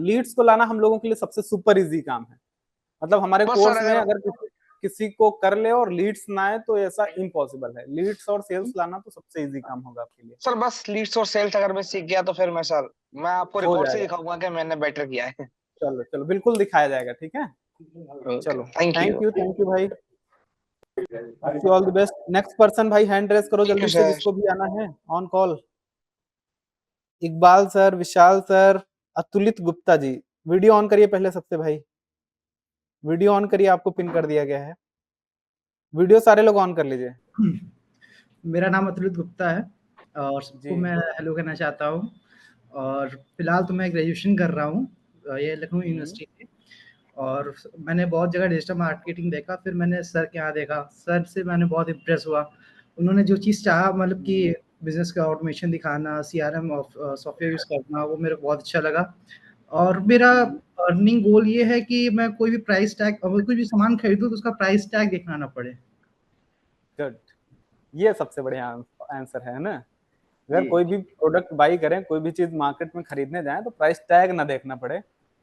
लीड्स को लाना हम लोगों के लिए सबसे सुपर ईज़ी काम है। मतलब हमारे बस सर कोर्स में अगर अगर किसी किसी को कर ले और लीड्स ना आए तो ऐसा इम्पॉसिबल है। लीड्स और सेल्स लाना तो सबसे ईज़ी काम होगा आपके लिए। सर बस लीड्स और सेल्स अगर मैं सीख गया तो फिर मैं आपको हो रिकॉर्ड से जाएगा। दिखाऊंगा कि मैंने बेटर किया है। चलो, चलो बिल्कुल दिखाया जाएगा, ठीक है? ओके, चलो, थैंक यू। थैंक यू भाई। Wish you all the best. Next person भाई हैंड रेज़ करो थैंक यू जल्दी से सर। जिसको भी आना है on call. Iqbal sir, Vishal sir, Atulit Gupta ji. Video on करिए पहले सबसे भाई। वीडियो ऑन करिए, आपको पिन कर दिया गया है। वीडियो सारे लोग ऑन कर लीजिए। मेरा नाम अतुलित गुप्ता है और सबको जी। मैं हेलो कहना चाहता हूँ। और फिलहाल तो मैं ग्रेजुएशन कर रहा हूँ ये लखनऊ हुँ। यूनिवर्सिटी से। और मैंने बहुत जगह डिजिटल मार्केटिंग देखा, फिर मैंने सर के यहाँ देखा। सर से मैंने बहुत इम्प्रेस हुआ। उन्होंने जो चीज़ चाहा मतलब कि हुँ। बिज़नेस का ऑटोमेशन दिखाना, सीआरएम सॉफ्टवेयर यूज़ करना, वो मेरे को बहुत अच्छा लगा। और मेरा हुँ। अर्निंग गोल ये है कि मैं कोई भी प्राइस टैग कोई भी सामान खरीदूँ तो उसका प्राइस टैग देखना ना पड़े। गुड। ये सबसे बढ़िया आंसर है ना? अगर जी। कोई भी प्रोडक्ट बाई करें, कोई भी चीज़ मार्केट में खरीदने जाएँ तो प्राइस टैग ना देखना पड़े,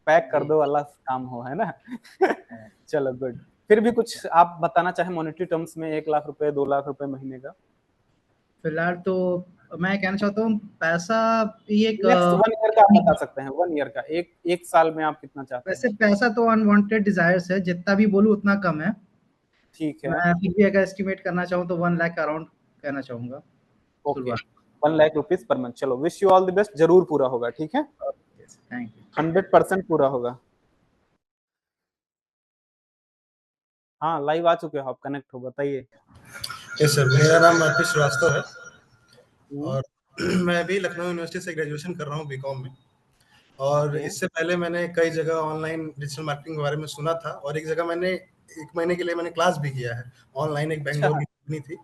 पैक कर जी। दो वाला काम हो, है ना? चलो गुड। फिर भी कुछ आप बताना चाहें मॉनेटरी टर्म्स में 1 लाख रुपए, 2 लाख रुपए महीने का? फिलहाल तो मैं कहना चाहता हूँ पैसा ये एक नेक्स्ट 1 ईयर का आप बता सकते हैं, 1 ईयर का, 1 साल में आप कितना चाहते हैं? वैसे पैसा तो अनवांटेड डिज़ायर्स है, जितना भी बोलूँ उतना कम है। ठीक है। मैं फिर भी अगर एस्टिमेट करना चाहूँ तो 1 लाख अराउंड कहना चाहूँगा ओके, शुरुआत। 1 लाख रुपीज़ पर मंथ। चलो wish you all the best, ज़रूर पूरा होगा, ठीक है? Okay, thank you. 100% पूरा होगा। हाँ, लाइव आ चुके हो आप, कनेक्ट हो, बताइए। यस सर, मेरा नाम अर्पित श्रीवास्तव है हुँ। और मैं भी लखनऊ यूनिवर्सिटी से ग्रेजुएशन कर रहा हूँ बीकॉम में। और ओके। इससे पहले मैंने कई जगह ऑनलाइन डिजिटल मार्केटिंग के बारे में सुना था और एक जगह मैंने 1 महीने के लिए मैंने क्लास भी किया है। ऑनलाइन एक अच्छा। बैंगलोर की कंपनी थी।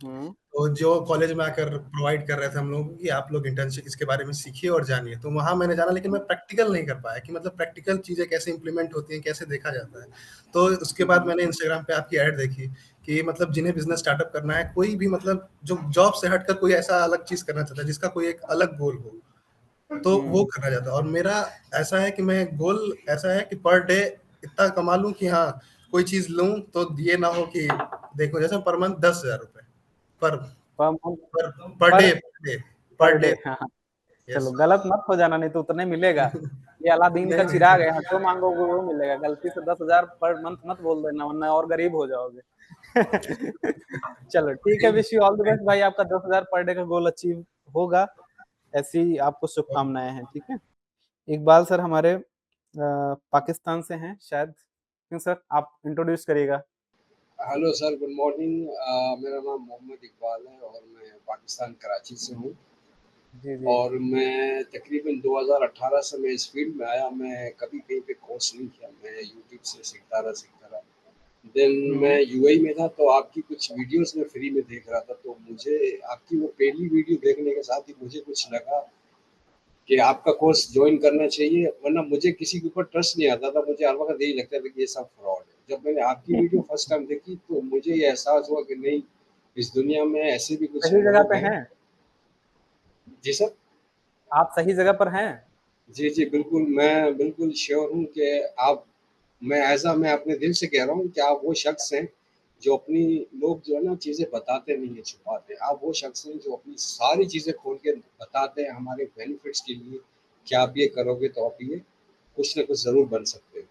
हुँ। तो जो कॉलेज में आकर प्रोवाइड कर रहे थे हम लोगों को कि आप लोग इंटर्नशिप इसके बारे में सीखिए और जानिए। तो वहाँ मैंने जाना, लेकिन मैं प्रैक्टिकल नहीं कर पाया कि मतलब प्रैक्टिकल चीज़ें कैसे इम्प्लीमेंट होती हैं, कैसे देखा जाता है। तो उसके बाद हुँ। मैंने इंस्टाग्राम पे आपकी ऐड देखी कि मतलब जिन्हें बिज़नेस स्टार्टअप करना है, कोई भी मतलब जो जॉब से हटकर कोई ऐसा अलग चीज़ करना चाहता है, जिसका कोई एक अलग गोल हो, तो वो हुँ। करना चाहता है। और मेरा ऐसा है कि मैं गोल ऐसा है कि पर डे इतना कमा लूँ कि हाँ, कोई चीज़ लूँ तो ये ना हो कि देखो जैसे पर मंथ 10,000 रुपए पर पर मंथ पर पर पर डे पर डे पर पर डे डे। हाँ, हाँ। चलो यस। गलत मत हो जाना, नहीं तो उतने मिलेगा। ये अलादीन का नहीं, नहीं चिराग है, सर। हाँ, जो माँगोगे वो मिलेगा। गलती से 10,000 पर मंथ मत बोल देना वरना और गरीब हो जाओगे। चलो ठीक है, wish you all the best भाई, आपका 10,000 पर डे का गोल अचीव होगा। ऐसी आपको शुभकामनाएँ हैं, ठीक है? इकबाल सर हमारे पाकिस्तान से हैं शायद। क्यों सर, आप इंट्रोड्यूस करिएगा। Hello sir, good morning. मेरा नाम मोहम्मद इकबाल है और मैं पाकिस्तान कराची से हूँ। जी, जी। और मैं तकरीबन 2018 से मैं इस फील्ड में आया। मैं कभी कहीं पे कोर्स नहीं किया, मैं यूट्यूब से सीखता रहा। देन हुँ। मैं यूएई में था तो आपकी कुछ वीडियोस मैं फ्री में देख रहा था, तो मुझे आपकी वो पहली वीडियो देखने के साथ ही मुझे कुछ लगा कि आपका कोर्स ज्वाइन करना चाहिए, वरना मुझे किसी के ऊपर ट्रस्ट नहीं आता था। मुझे हर वक्त यही लगता था कि ये सब फ्रॉड है। जब मैंने आपकी वीडियो फर्स्ट टाइम देखी तो मुझे ये एहसास हुआ कि नहीं, इस दुनिया में ऐसे भी कुछ सही जगह लोग पे हैं। हैं। जी सर। आप सही जगह पर हैं। जी, जी, बिल्कुल, मैं बिल्कुल श्योर हूँ कि आप मैं अपने दिल से कह रहा हूँ कि आप वो शख्स हैं, जो अपनी लोग जो है ना चीज़ें बताते नहीं हैं, छुपाते हैं। आप वो शख्स हैं जो अपनी सारी चीज़ें खोल के बताते हैं हमारे बेनिफिट्स के लिए कि आप ये करोगे तो आप ये कुछ ना कुछ जरूर बन सकते हो।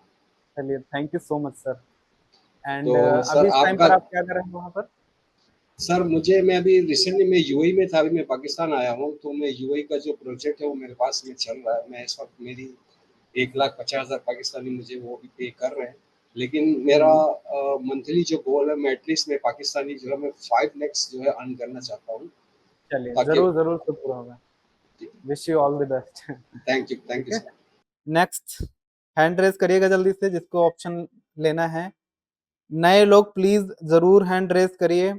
चलिए, thank you so much sir. And तो सर अभी इस टाइम पर आपका आप क्या कर रहे हैं वहाँ पर? सर मैं अभी रिसेंटली मैं यूएई में था, अभी मैं पाकिस्तान आया हूँ, तो मैं यूएई का जो प्रोजेक्ट है वो मेरे पास में चल रहा है। मैं इस वक्त मेरी 1,50,000 पाकिस्तानी मुझे वो भी पे कर रहे हैं, लेकिन मेरा मंथली जो गोल है, मैं एटलीस्ट मैं पाकिस्तानी जो है मैं 5 lakhs जो है अर्न करना चाहता हूँ, चलिए, ताकि ज़रूर, ज़रूर सब पूरा होगा। Wish you all the best. Thank you ठीक है? सर। नेक्स्ट हैंड रेज़ करिएगा जल्दी से जिसको ऑप्शन लेना है। नए लोग प्लीज़ ज़रूर हैंड रेज़ करिए।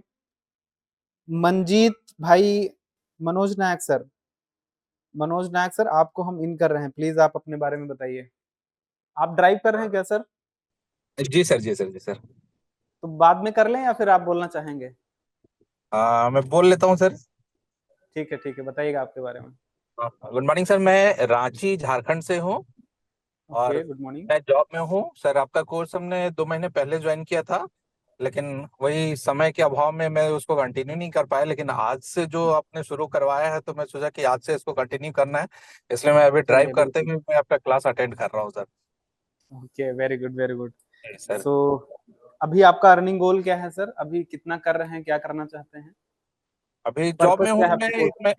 मंजीत भाई, मनोज नायक सर आपको हम इन कर रहे हैं, प्लीज़ आप अपने बारे में बताइए। आप ड्राइव कर रहे हैं क्या सर? जी सर, जी सर, जी सर। तो बाद में कर लें या फिर आप बोलना चाहेंगे? मैं बोल लेता हूँ सर। ठीक है, बताइएगा आपके बारे में। गुड मॉर्निंग सर, मैं रांची झारखंड से हूँ और ओके, गुड मॉर्निंग। मैं जॉब में हूँ सर। आपका कोर्स हमने 2 महीने पहले ज्वाइन किया था, लेकिन वही समय के अभाव में मैं उसको कंटिन्यू नहीं कर पाया। लेकिन आज से जो आपने शुरू करवाया है तो मैं सोचा कि आज से इसको कंटिन्यू करना है, इसलिए मैं अभी ड्राइव चलिए, करते बिल्कुल। हुए मैं आपका क्लास अटेंड कर रहा हूँ sir. Okay, very good, very good. जी सर। सो अभी आपका अर्निंग गोल क्या है सर? अभी कितना कर रहे हैं, क्या करना चाहते हैं? अभी जॉब में पर्पस हूँ क्या है आपके कोर्स? मैं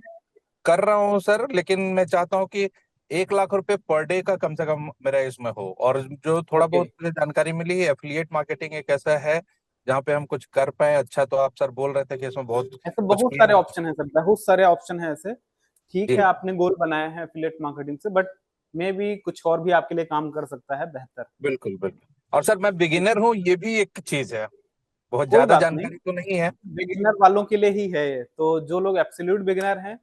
कर रहा हूँ सर, लेकिन मैं चाहता हूँ कि 1 लाख रुपए पर डे का कम से कम मेरा इसमें हो। और जो थोड़ा ओके, बहुत मुझे जानकारी मिली है, एफिलिएट मार्केटिंग एक ऐसा है जहाँ पे हम कुछ कर पाए अच्छा। तो आप सर बोल रहे थे कि इसमें बहुत ऐसे कुछ बहुत किया सारे है। ऑप्शन हैं सर, बहुत सारे ऑप्शन हैं ऐसे। ठीक है, जी आपने गोल बनाया है एफिलिएट मार्केटिंग से, बट मे बी कुछ और भी आपके लिए काम कर सकता है बेहतर। बिल्कुल बिल्कुल। और सर मैं ठीक बिगिनर है, हूँ, ये भी एक चीज है, बहुत कोई ज्यादा बात नहीं, जानकारी तो नहीं है। बिगिनर वालों के लिए ही है ये। तो जो लोग एब्सोल्यूट बिगिनर हैं,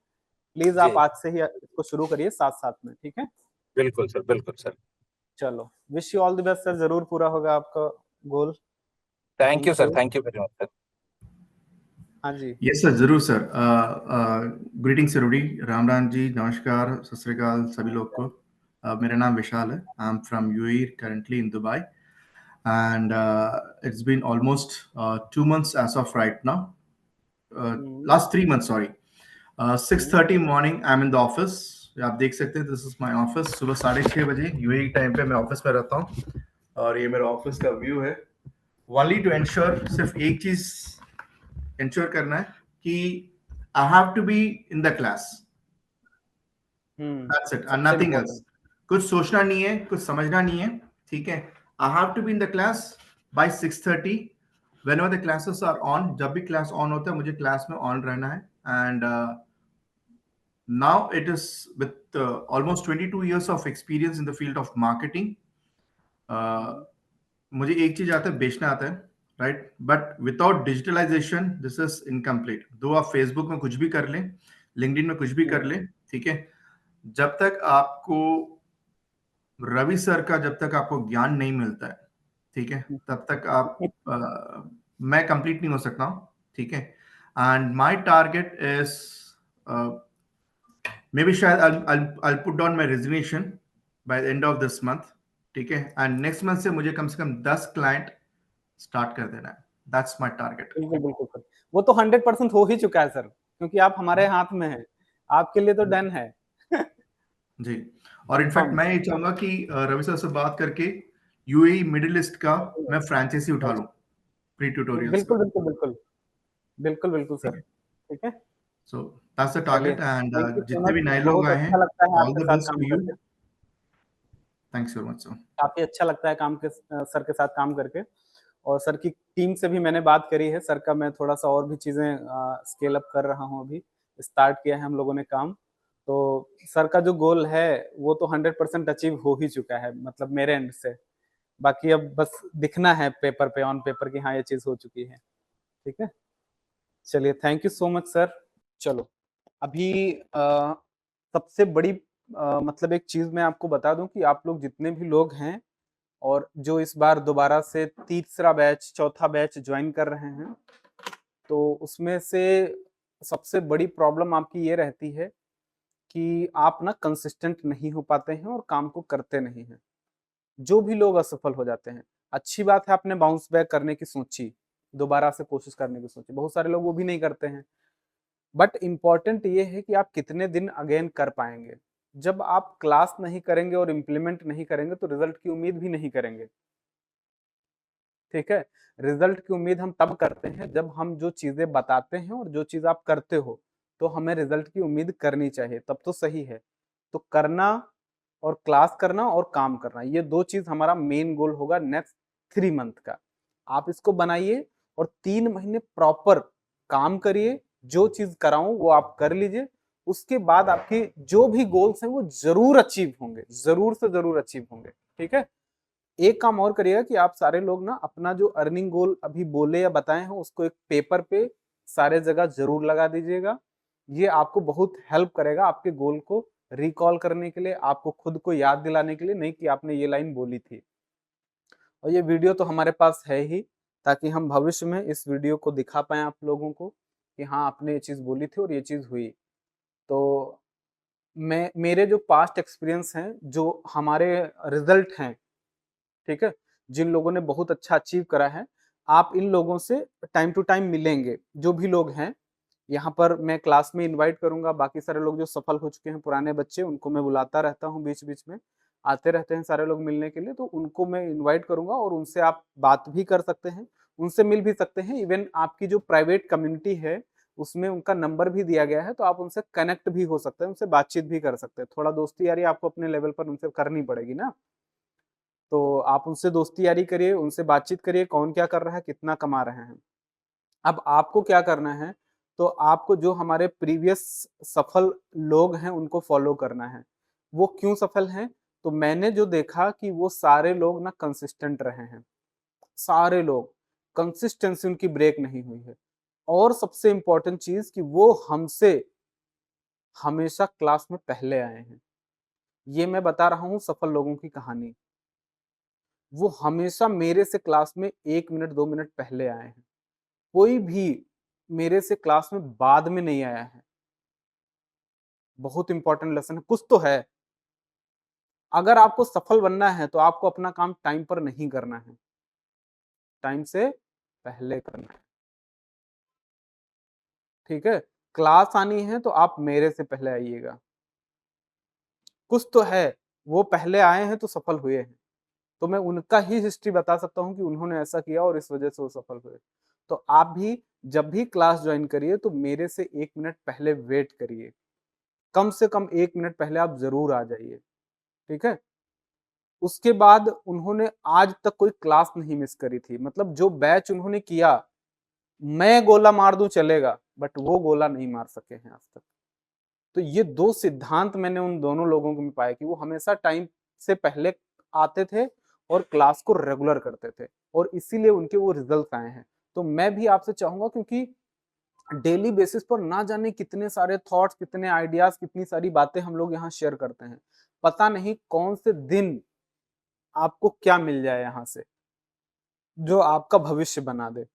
प्लीज आप जी आज से ही इसको शुरू करिए साथ-साथ में, ठीक है? बिल्कुल सर, बिल्कुल सर। चलो, wish you all the best sir, ज़रूर पूरा होगा आपका goal. Thank thank you sir, you. Thank you very much sir. हाँ जी। यस सर, ज़रूर sir. Greetings everybody, Ram Ram ji, नमस्कार, सत श्री अकाल सभी लोग को। मेरा नाम विशाल है। I am from UAE, currently in Dubai, and it's been almost 2 months as of right now. Last 3 months, sorry. 6:30 morning I am in the office. आप देख सकते हैं, दिस इज माय ऑफिस। सुबह 6:30 बजे यूएई टाइम पे मैं office में रहता हूँ और ये मेरा ऑफिस का व्यू है। ओनली टू इंश्योर, सिर्फ एक चीज इंश्योर करना है कि I have to be in the class, that's it and सबसे नथिंग एल्स। इम्पोर्टेंट। कुछ सोचना नहीं है, कुछ समझना नहीं है, ठीक है। I have to be in the class by 6:30 whenever the classes are on। जब भी क्लास ऑन होता है मुझे क्लास में ऑन रहना है। And now it is with almost 22 years of experience in the field of marketing। मुझे एक चीज आता है, बेचना आता है, right. But without digitalisation this is incomplete. दो आप फेसबुक में कुछ भी कर लें, लिंक्डइन में कुछ भी कर लें, ठीक है, जब तक आपको रवि सर का जब तक आपको ज्ञान नहीं मिलता है, ठीक है, तब तक आप मैं कंप्लीट नहीं हो सकता हूँ, ठीक है। And my target is may be शायद I'll put down my resignation by the end of this month, ठीक है। एंड नेक्स्ट मंथ से मुझे कम से कम 10 क्लाइंट स्टार्ट कर देना है। That's my target. बिल्कुल, बिल्कुल सर। वो तो 100% हो ही चुका है सर, क्योंकि आप हमारे हाथ में हैं। आपके लिए तो डन है। जी, और इनफैक्ट कंफर्म। मैं ये चाहूंगा कि रवि सर से बात करके यूएई मिडिल ईस्ट का मैं फ्रेंचाइजी उठा लूं, प्री ट्यूटोरियल्स बिल्कुल, का, बिल्कुल, बिल्कुल। बिल्कुल, बिल्कुल ठीक सर। है। ठीक है? सो दैट्स द चलिए, target. And thank you so जितने मच। भी नए लोग बहुत आए हैं, अच्छा लगता है ऑल आपके द साथ बेस्ट काम टू यू। करके। Thanks so much sir. काफ़ी अच्छा लगता है सर के साथ काम करके। और सर की टीम से भी मैंने बात करी है। सर का मैं थोड़ा-सा और भी चीज़ें स्केल अप कर रहा हूँ अभी। स्टार्ट किया है हम लोगों ने काम। तो सर का जो गोल है, वो तो 100% अचीव हो ही चुका है, मतलब मेरे एंड से। बाकी अब बस दिखना है पेपर पे, ऑन पेपर कि हाँ, ये चीज़ हो चुकी है। ठीक है? चलिए, thank you so much sir. चलो, अभी सबसे बड़ी मतलब एक चीज़ मैं आपको बता दूँ कि आप लोग जितने भी लोग हैं और जो इस बार दोबारा से तीसरा बैच, चौथा बैच जॉइन कर रहे हैं, तो उसमें से सबसे बड़ी प्रॉब्लम आपकी ये रहती है कि आप ना कंसिस्टेंट नहीं हो पाते हैं और काम को करते नहीं हैं। जो भी लोग असफल हो जाते हैं, अच्छी बात है आपने बाउंस बैक करने की सोची, दोबारा से कोशिश करने की सोची। बहुत सारे लोग वो भी नहीं करते हैं। बट इम्पोर्टेंट ये है कि आप कितने दिन अगेन कर पाएँगे। जब आप क्लास नहीं करेंगे और इम्प्लीमेंट नहीं करेंगे तो रिजल्ट की उम्मीद भी नहीं करेंगे। ठीक है, रिजल्ट की उम्मीद हम तब करते हैं जब हम जो चीजें बताते हैं और जो चीज आप करते हो, तो हमें रिजल्ट की उम्मीद करनी चाहिए, तब तो सही है। तो करना और क्लास करना और काम करना, ये 2 चीज हमारा मेन गोल होगा नेक्स्ट 3 मंथ का। आप इसको बनाइए और 3 महीने प्रॉपर काम करिए, जो चीज कराऊं वो आप कर लीजिए। उसके बाद आपके जो भी गोल्स हैं वो जरूर अचीव होंगे, जरूर से जरूर अचीव होंगे। ठीक है, एक काम और करिएगा कि आप सारे लोग ना अपना जो अर्निंग गोल अभी बोले या बताए हैं उसको एक पेपर पे सारे जगह जरूर लगा दीजिएगा। ये आपको बहुत हेल्प करेगा आपके गोल को रिकॉल करने के लिए, आपको खुद को याद दिलाने के लिए, नहीं कि आपने ये लाइन बोली थी। और ये वीडियो तो हमारे पास है ही, ताकि हम भविष्य में इस वीडियो को दिखा पाए आप लोगों को कि हाँ आपने ये चीज बोली थी और ये चीज हुई। तो मेरे जो पास्ट एक्सपीरियंस हैं, जो हमारे रिजल्ट हैं, ठीक है, जिन लोगों ने बहुत अच्छा अचीव करा है, आप इन लोगों से टाइम टू टाइम मिलेंगे। जो भी लोग हैं यहाँ पर मैं क्लास में इनवाइट करूंगा, बाकी सारे लोग जो सफल हो चुके हैं, पुराने बच्चे, उनको मैं बुलाता रहता हूँ, बीच बीच में आते रहते हैं सारे लोग मिलने के लिए, तो उनको मैं इनवाइट करूंगा और उनसे आप बात भी कर सकते हैं, उनसे मिल भी सकते हैं। इवन आपकी जो प्राइवेट कम्युनिटी है उसमें उनका नंबर भी दिया गया है, तो आप उनसे कनेक्ट भी हो सकते हैं, उनसे बातचीत भी कर सकते हैं। थोड़ा दोस्ती यारी आपको अपने लेवल पर उनसे करनी पड़ेगी ना, तो आप उनसे दोस्ती यारी करिए, उनसे बातचीत करिए, कौन क्या कर रहा है, कितना कमा रहे हैं। अब आपको क्या करना है, तो आपको जो हमारे प्रीवियस सफल लोग हैं उनको फॉलो करना है। वो क्यों सफल हैं, तो मैंने जो देखा कि वो सारे लोग ना कंसिस्टेंट रहे हैं, सारे लोग कंसिस्टेंसी उनकी ब्रेक नहीं हुई है। और सबसे इंपॉर्टेंट चीज कि वो हमसे हमेशा क्लास में पहले आए हैं। ये मैं बता रहा हूं सफल लोगों की कहानी। वो हमेशा मेरे से क्लास में 1 मिनट 2 मिनट पहले आए हैं, कोई भी मेरे से क्लास में बाद में नहीं आया है। बहुत इंपॉर्टेंट लेसन है, कुछ तो है। अगर आपको सफल बनना है तो आपको अपना काम टाइम पर नहीं करना है, टाइम से पहले करना है। ठीक है, क्लास आनी है तो आप मेरे से पहले आइएगा। कुछ तो है, वो पहले आए हैं तो सफल हुए हैं, तो मैं उनका ही हिस्ट्री बता सकता हूं कि उन्होंने ऐसा किया और इस वजह से वो सफल हुए। तो आप भी जब भी क्लास ज्वाइन करिए तो मेरे से 1 मिनट पहले वेट करिए, कम से कम 1 मिनट पहले आप जरूर आ जाइए। ठीक है, उसके बाद उन्होंने आज तक कोई क्लास नहीं मिस करी थी, मतलब जो बैच उन्होंने किया, मैं गोला मार दूं चलेगा, बट वो गोला नहीं मार सके हैं आज तक। तो ये 2 सिद्धांत मैंने उन दोनों लोगों को में पाया कि वो हमेशा टाइम से पहले आते थे और क्लास को रेगुलर करते थे, और इसीलिए उनके वो रिजल्ट आए हैं। तो मैं भी आपसे चाहूंगा, क्योंकि डेली बेसिस पर ना जाने कितने सारे थॉट्स, कितने आइडियाज, कितनी सारी बातें हम लोग यहाँ शेयर करते हैं, पता नहीं कौन से दिन आपको क्या मिल जाए यहाँ से जो आपका भविष्य बना दे।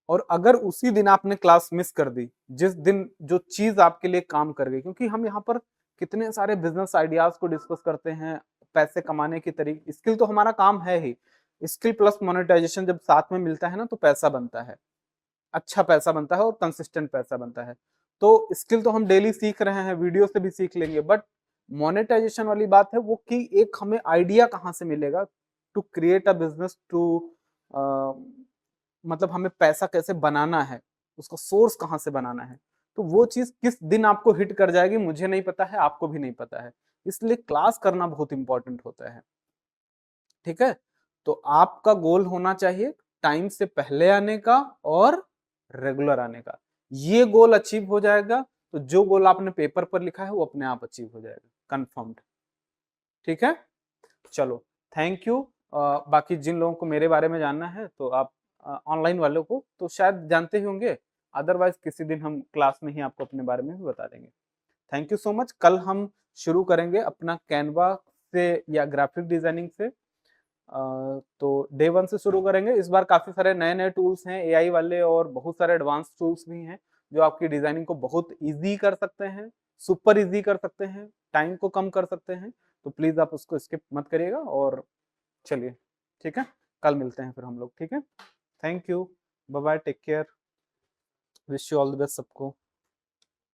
और अगर उसी दिन आपने क्लास मिस कर दी, जिस दिन जो चीज आपके लिए काम कर गई, क्योंकि हम यहाँ पर कितने सारे बिजनेस आइडियाज को डिस्कस करते हैं, पैसे कमाने की तरीके, स्किल तो हमारा काम है ही, स्किल प्लस मोनेटाइजेशन जब साथ में मिलता है ना तो पैसा बनता है, अच्छा पैसा बनता है और कंसिस्टेंट पैसा बनता है। तो स्किल तो हम डेली सीख रहे हैं, वीडियो से भी सीख लेंगे, बट मोनेटाइजेशन वाली बात है वो कि एक हमें आइडिया कहाँ से मिलेगा टू क्रिएट अ बिजनेस, टू मतलब हमें पैसा कैसे बनाना है, उसका सोर्स कहाँ से बनाना है। तो वो चीज किस दिन आपको हिट कर जाएगी मुझे नहीं पता है, आपको भी नहीं पता है, इसलिए क्लास करना बहुत इंपॉर्टेंट होता है। ठीक है, तो आपका गोल होना चाहिए टाइम से पहले आने का और रेगुलर आने का। ये गोल अचीव हो जाएगा तो जो गोल आपने पेपर पर लिखा है वो अपने आप अचीव हो जाएगा, कंफर्म्ड। ठीक है, चलो थैंक यू। बाकी जिन लोगों को मेरे बारे में जानना है तो आप ऑनलाइन वालों को तो शायद जानते ही होंगे, अदरवाइज किसी दिन हम क्लास में ही आपको अपने बारे में भी बता देंगे। Thank you so much. कल हम शुरू करेंगे अपना कैनवा से या ग्राफिक डिजाइनिंग से, तो डे 1 से शुरू करेंगे। इस बार काफी सारे नए नए टूल्स हैं एआई वाले, और बहुत सारे एडवांस टूल्स भी हैं जो आपकी डिजाइनिंग को बहुत इजी कर सकते हैं, सुपर इजी कर सकते हैं, टाइम को कम कर सकते हैं। तो प्लीज आप उसको स्किप मत करिएगा। और चलिए ठीक है, कल मिलते हैं फिर हम लोग। ठीक है, thank you, bye bye, take care, wish you all the best सबको।